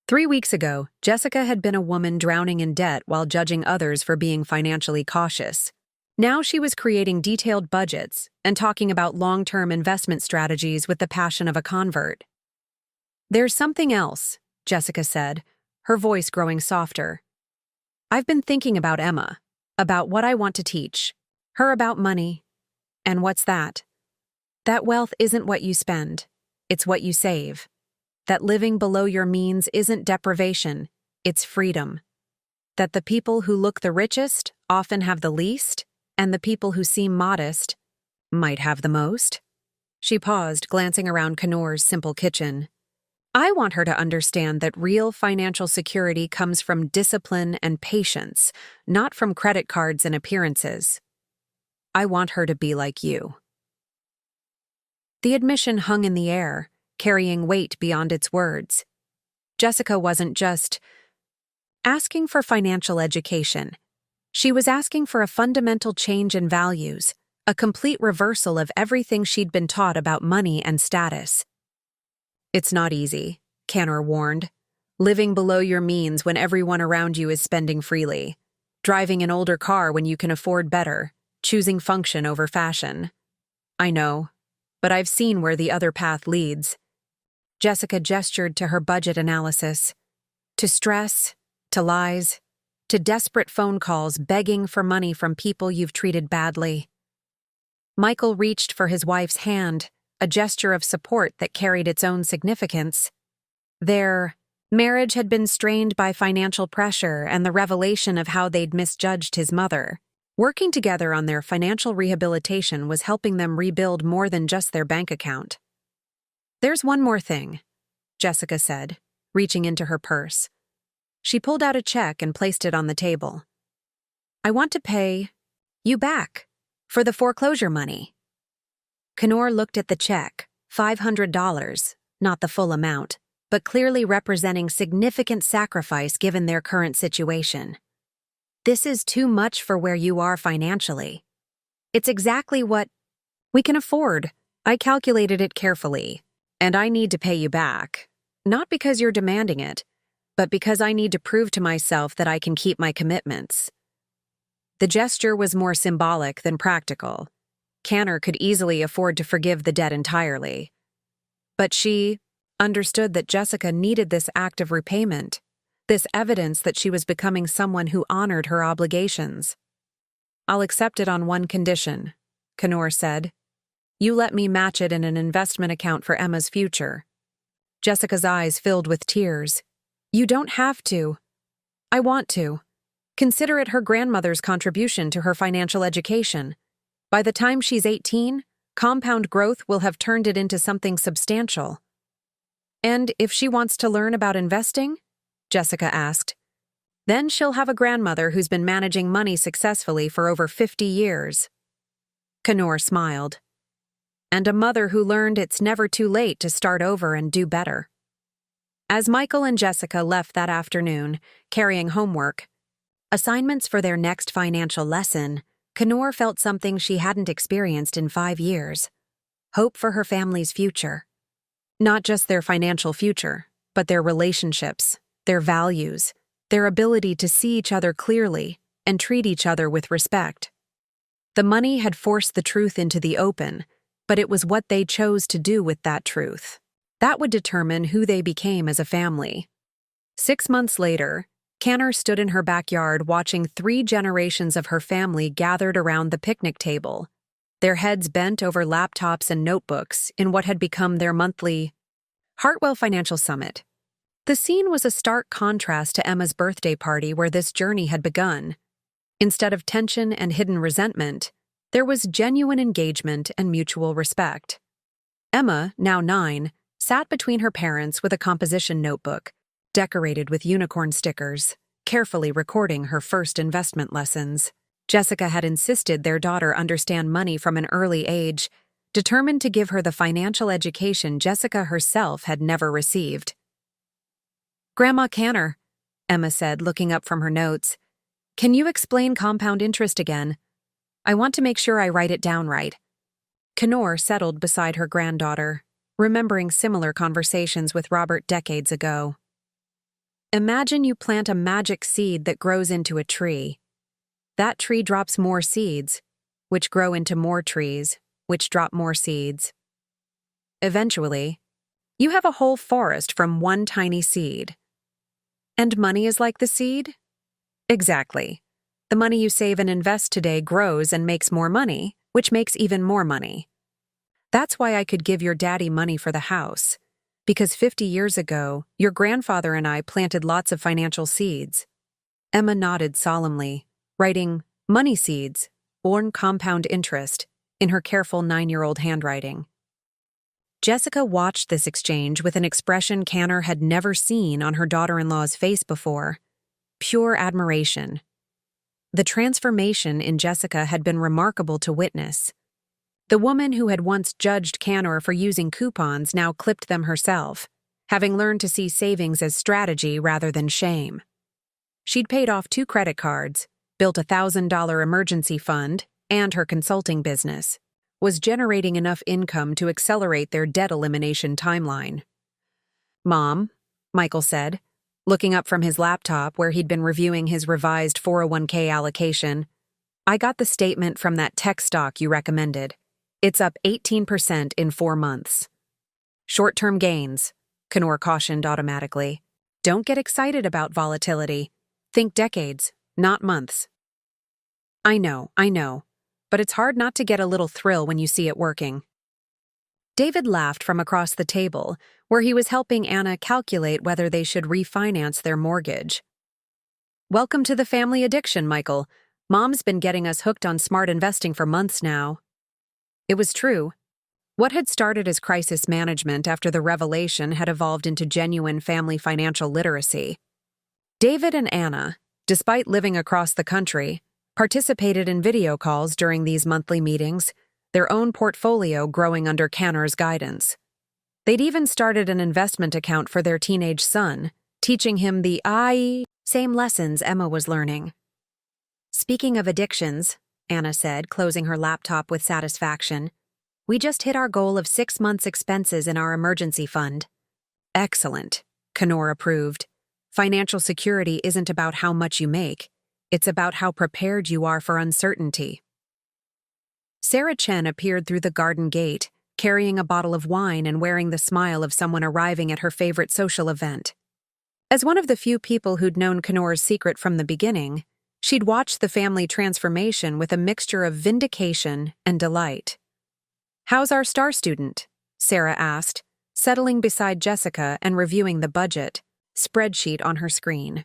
A: 3 weeks ago, Jessica had been a woman drowning in debt while judging others for being financially cautious. Now she was creating detailed budgets and talking about long-term investment strategies with the passion of a convert. There's something else, Jessica said, her voice growing softer. I've been thinking about Emma, about what I want to teach, her about money. And what's that? That wealth isn't what you spend, it's what you save. That living below your means isn't deprivation, it's freedom. That the people who look the richest often have the least, and the people who seem modest might have the most. She paused, glancing around Canor's simple kitchen. I want her to understand that real financial security comes from discipline and patience, not from credit cards and appearances. I want her to be like you. The admission hung in the air, carrying weight beyond its words. Jessica wasn't just asking for financial education. She was asking for a fundamental change in values, a complete reversal of everything she'd been taught about money and status. It's not easy, Canor warned. Living below your means when everyone around you is spending freely. Driving an older car when you can afford better. Choosing function over fashion. I know, but I've seen where the other path leads. Jessica gestured to her budget analysis. To stress, to lies, to desperate phone calls begging for money from people you've treated badly. Michael reached for his wife's hand, a gesture of support that carried its own significance. Their marriage had been strained by financial pressure and the revelation of how they'd misjudged his mother. Working together on their financial rehabilitation was helping them rebuild more than just their bank account. There's one more thing, Jessica said, reaching into her purse. She pulled out a check and placed it on the table. I want to pay you back for the foreclosure money. Canor looked at the check, $500, not the full amount, but clearly representing significant sacrifice given their current situation. This is too much for where you are financially. It's exactly what we can afford. I calculated it carefully, and I need to pay you back, not because you're demanding it, but because I need to prove to myself that I can keep my commitments. The gesture was more symbolic than practical. Canor could easily afford to forgive the debt entirely. But she understood that Jessica needed this act of repayment, this evidence that she was becoming someone who honored her obligations. I'll accept it on one condition, Canor said. You let me match it in an investment account for Emma's future. Jessica's eyes filled with tears. You don't have to. I want to. Consider it her grandmother's contribution to her financial education. By the time she's 18, compound growth will have turned it into something substantial. And if she wants to learn about investing? Jessica asked. Then she'll have a grandmother who's been managing money successfully for over 50 years. Canor smiled. And a mother who learned it's never too late to start over and do better. As Michael and Jessica left that afternoon, carrying homework, assignments for their next financial lesson, Canor felt something she hadn't experienced in 5 years. Hope for her family's future. Not just their financial future, but their relationships, their values, their ability to see each other clearly and treat each other with respect. The money had forced the truth into the open, but it was what they chose to do with that truth. That would determine who they became as a family. 6 months later, Canor stood in her backyard watching 3 generations of her family gathered around the picnic table, their heads bent over laptops and notebooks in what had become their monthly Hartwell Financial Summit. The scene was a stark contrast to Emma's birthday party where this journey had begun. Instead of tension and hidden resentment, there was genuine engagement and mutual respect. Emma, now 9, sat between her parents with a composition notebook, decorated with unicorn stickers, carefully recording her first investment lessons. Jessica had insisted their daughter understand money from an early age, determined to give her the financial education Jessica herself had never received. Grandma Canor, Emma said, looking up from her notes, can you explain compound interest again? I want to make sure I write it down right. Canor settled beside her granddaughter, remembering similar conversations with Robert decades ago. Imagine you plant a magic seed that grows into a tree. That tree drops more seeds, which grow into more trees, which drop more seeds. Eventually, you have a whole forest from one tiny seed. And money is like the seed? Exactly. The money you save and invest today grows and makes more money, which makes even more money. That's why I could give your daddy money for the house. Because 50 years ago, your grandfather and I planted lots of financial seeds. Emma nodded solemnly, writing money seeds, born compound interest, in her careful 9-year-old handwriting. Jessica watched this exchange with an expression Canor had never seen on her daughter-in-law's face before. Pure admiration. The transformation in Jessica had been remarkable to witness. The woman who had once judged Canor for using coupons now clipped them herself, having learned to see savings as strategy rather than shame. She'd paid off 2 credit cards, built a $1,000 emergency fund, and her consulting business was generating enough income to accelerate their debt elimination timeline. Mom, Michael said, looking up from his laptop where he'd been reviewing his revised 401k allocation, I got the statement from that tech stock you recommended. It's up 18% in 4 months. Short-term gains, Canor cautioned automatically. Don't get excited about volatility. Think decades, not months. I know, but it's hard not to get a little thrill when you see it working. David laughed from across the table, where he was helping Anna calculate whether they should refinance their mortgage. Welcome to the family addiction, Michael. Mom's been getting us hooked on smart investing for months now. It was true. What had started as crisis management after the revelation had evolved into genuine family financial literacy. David and Anna, despite living across the country, participated in video calls during these monthly meetings, their own portfolio growing under Canor's guidance. They'd even started an investment account for their teenage son, teaching him the same lessons Emma was learning. Speaking of addictions, Anna said, closing her laptop with satisfaction, we just hit our goal of 6 months' expenses in our emergency fund. Excellent, Canor approved. Financial security isn't about how much you make. It's about how prepared you are for uncertainty. Sarah Chen appeared through the garden gate, carrying a bottle of wine and wearing the smile of someone arriving at her favorite social event. As one of the few people who'd known Canor's secret from the beginning, she'd watched the family transformation with a mixture of vindication and delight. How's our star student? Sarah asked, settling beside Jessica and reviewing the budget spreadsheet on her screen.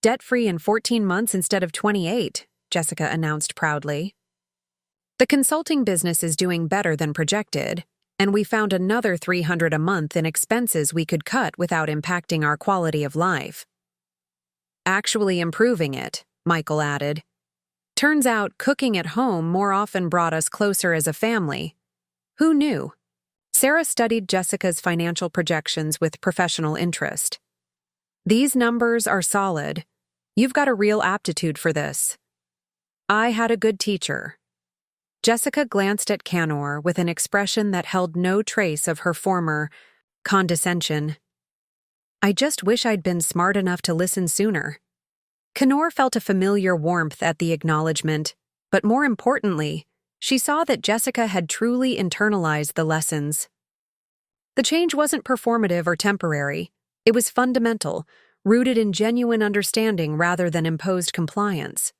A: Debt-free in 14 months instead of 28, Jessica announced proudly. The consulting business is doing better than projected, and we found another $300 a month in expenses we could cut without impacting our quality of life. Actually improving it, Michael added. Turns out cooking at home more often brought us closer as a family. Who knew? Sarah studied Jessica's financial projections with professional interest. These numbers are solid. You've got a real aptitude for this. I had a good teacher. Jessica glanced at Canor with an expression that held no trace of her former condescension. I just wish I'd been smart enough to listen sooner. Canor felt a familiar warmth at the acknowledgement, but more importantly, she saw that Jessica had truly internalized the lessons. The change wasn't performative or temporary. It was fundamental, rooted in genuine understanding rather than imposed compliance.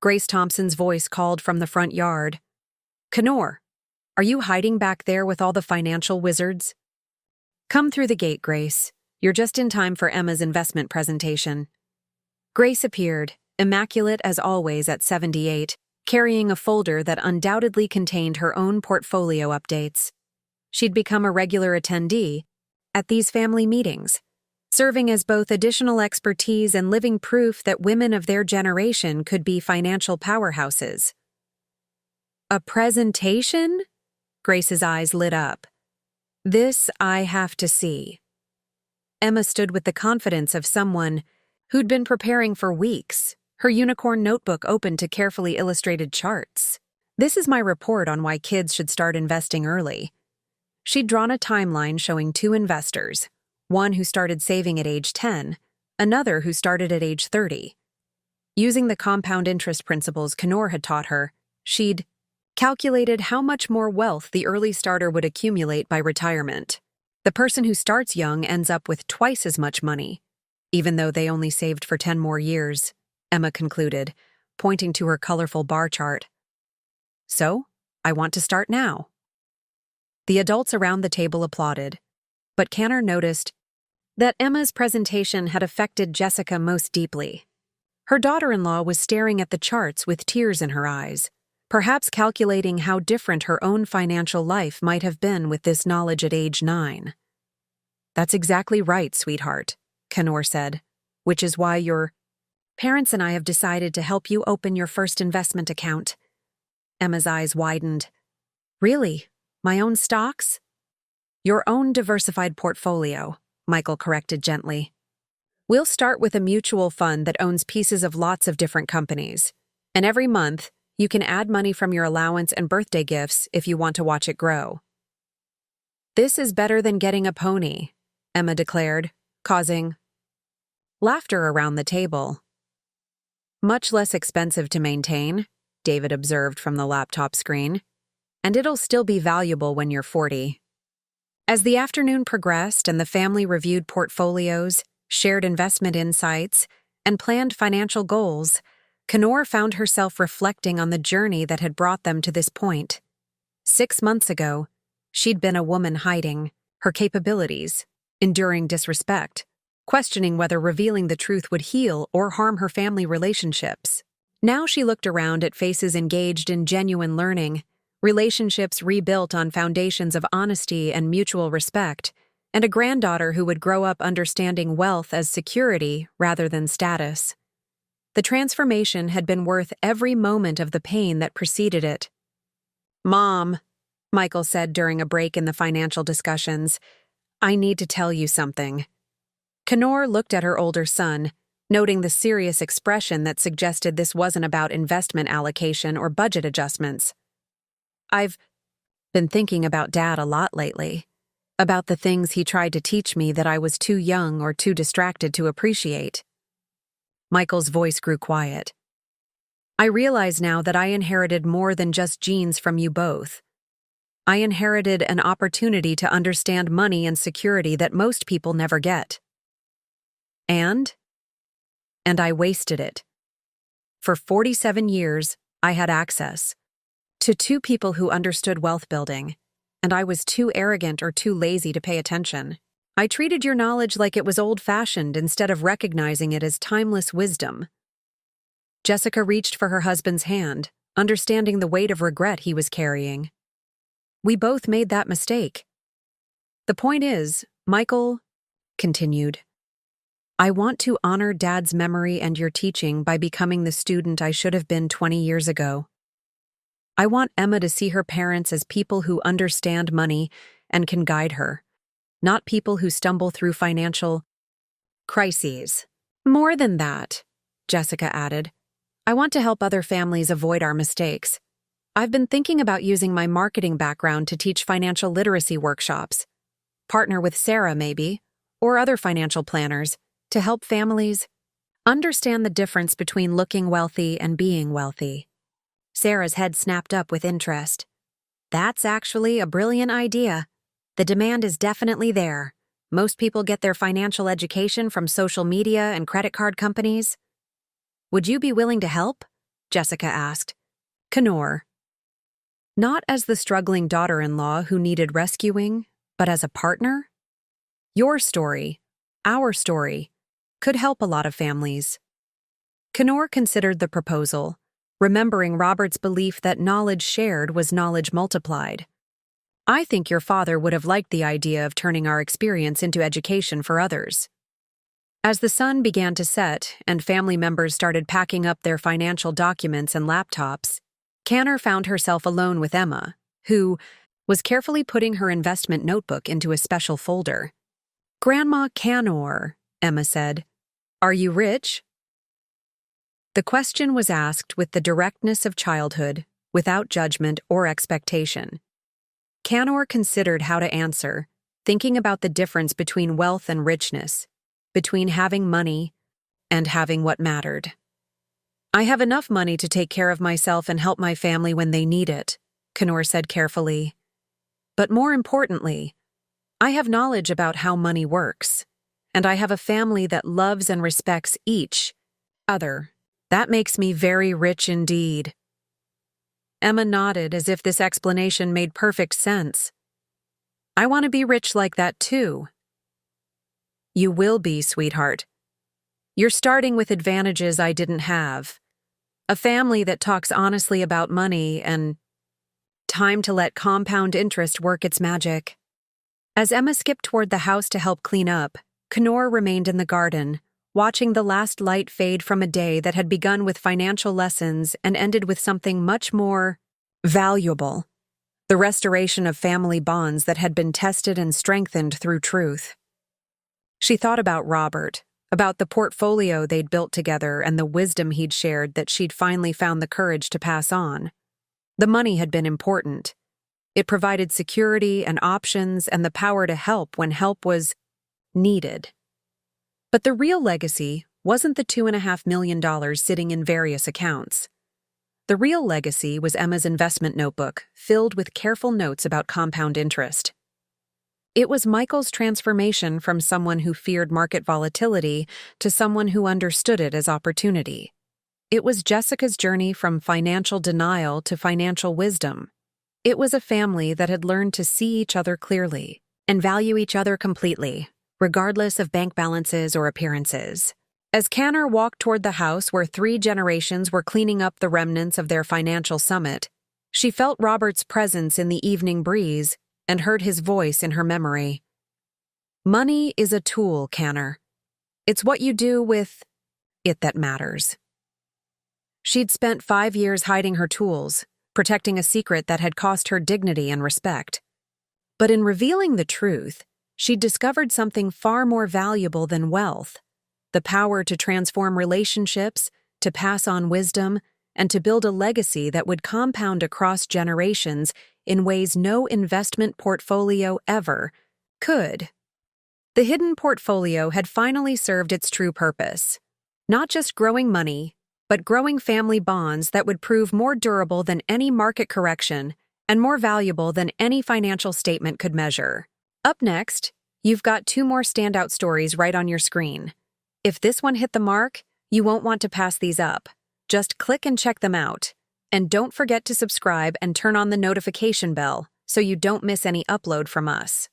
A: Grace Thompson's voice called from the front yard. Canor, are you hiding back there with all the financial wizards? Come through the gate, Grace. You're just in time for Emma's investment presentation. Grace appeared, immaculate as always at 78, carrying a folder that undoubtedly contained her own portfolio updates. She'd become a regular attendee at these family meetings, serving as both additional expertise and living proof that women of their generation could be financial powerhouses. A presentation? Grace's eyes lit up. This I have to see. Emma stood with the confidence of someone who'd been preparing for weeks, her unicorn notebook open to carefully illustrated charts. This is my report on why kids should start investing early. She'd drawn a timeline showing two investors, one who started saving at age 10, another who started at age 30. Using the compound interest principles Canor had taught her, she'd calculated how much more wealth the early starter would accumulate by retirement. The person who starts young ends up with twice as much money, even though they only saved for 10 more years, Emma concluded, pointing to her colorful bar chart. So, I want to start now. The adults around the table applauded, but Canor noticed that Emma's presentation had affected Jessica most deeply. Her daughter-in-law was staring at the charts with tears in her eyes, perhaps calculating how different her own financial life might have been with this knowledge at age 9. That's exactly right, sweetheart, Canor said, which is why your parents and I have decided to help you open your first investment account. Emma's eyes widened. Really? My own stocks? Your own diversified portfolio, Michael corrected gently. We'll start with a mutual fund that owns pieces of lots of different companies, and every month, you can add money from your allowance and birthday gifts if you want to watch it grow. This is better than getting a pony, Emma declared, causing laughter around the table. Much less expensive to maintain, David observed from the laptop screen, and it'll still be valuable when you're 40. As the afternoon progressed and the family reviewed portfolios, shared investment insights, and planned financial goals, Canor found herself reflecting on the journey that had brought them to this point. 6 months ago, she'd been a woman hiding her capabilities, enduring disrespect, questioning whether revealing the truth would heal or harm her family relationships. Now she looked around at faces engaged in genuine learning, relationships rebuilt on foundations of honesty and mutual respect, and a granddaughter who would grow up understanding wealth as security rather than status. The transformation had been worth every moment of the pain that preceded it. Mom, Michael said during a break in the financial discussions, I need to tell you something. Canor looked at her older son, noting the serious expression that suggested this wasn't about investment allocation or budget adjustments. I've been thinking about Dad a lot lately, about the things he tried to teach me that I was too young or too distracted to appreciate. Michael's voice grew quiet. I realize now that I inherited more than just genes from you both. I inherited an opportunity to understand money and security that most people never get. And I wasted it. For 47 years, I had access to two people who understood wealth building, and I was too arrogant or too lazy to pay attention. I treated your knowledge like it was old-fashioned instead of recognizing it as timeless wisdom. Jessica reached for her husband's hand, understanding the weight of regret he was carrying. We both made that mistake. The point is, Michael continued, I want to honor Dad's memory and your teaching by becoming the student I should have been 20 years ago. I want Emma to see her parents as people who understand money and can guide her, not people who stumble through financial crises. More than that, Jessica added, I want to help other families avoid our mistakes. I've been thinking about using my marketing background to teach financial literacy workshops. Partner with Sarah, maybe, or other financial planners, to help families understand the difference between looking wealthy and being wealthy. Sarah's head snapped up with interest. That's actually a brilliant idea. The demand is definitely there. Most people get their financial education from social media and credit card companies. Would you be willing to help? Jessica asked. Canor. Not as the struggling daughter-in-law who needed rescuing, but as a partner? Your story, our story, could help a lot of families. Canor considered the proposal, remembering Robert's belief that knowledge shared was knowledge multiplied. I think your father would have liked the idea of turning our experience into education for others. As the sun began to set and family members started packing up their financial documents and laptops, Canor found herself alone with Emma, who was carefully putting her investment notebook into a special folder. Grandma Canor, Emma said, are you rich? The question was asked with the directness of childhood, without judgment or expectation. Canor considered how to answer, thinking about the difference between wealth and richness, between having money and having what mattered. I have enough money to take care of myself and help my family when they need it, Canor said carefully. But more importantly, I have knowledge about how money works, and I have a family that loves and respects each other. That makes me very rich indeed. Emma nodded as if this explanation made perfect sense. I want to be rich like that too. You will be, sweetheart. You're starting with advantages I didn't have. A family that talks honestly about money and time to let compound interest work its magic. As Emma skipped toward the house to help clean up, Canor remained in the garden, watching the last light fade from a day that had begun with financial lessons and ended with something much more valuable, the restoration of family bonds that had been tested and strengthened through truth. She thought about Robert, about the portfolio they'd built together and the wisdom he'd shared that she'd finally found the courage to pass on. The money had been important. It provided security and options and the power to help when help was needed. But the real legacy wasn't the $2.5 million sitting in various accounts. The real legacy was Emma's investment notebook, filled with careful notes about compound interest. It was Michael's transformation from someone who feared market volatility to someone who understood it as opportunity. It was Jessica's journey from financial denial to financial wisdom. It was a family that had learned to see each other clearly and value each other completely, regardless of bank balances or appearances. As Canor walked toward the house where 3 generations were cleaning up the remnants of their financial summit, she felt Robert's presence in the evening breeze and heard his voice in her memory. Money is a tool, Canor. It's what you do with it that matters. She'd spent 5 years hiding her tools, protecting a secret that had cost her dignity and respect. But in revealing the truth, she'd discovered something far more valuable than wealth: the power to transform relationships, to pass on wisdom, and to build a legacy that would compound across generations in ways no investment portfolio ever could. The hidden portfolio had finally served its true purpose: not just growing money, but growing family bonds that would prove more durable than any market correction and more valuable than any financial statement could measure. Up next, you've got 2 more standout stories right on your screen. If this one hit the mark, you won't want to pass these up. Just click and check them out. And don't forget to subscribe and turn on the notification bell so you don't miss any upload from us.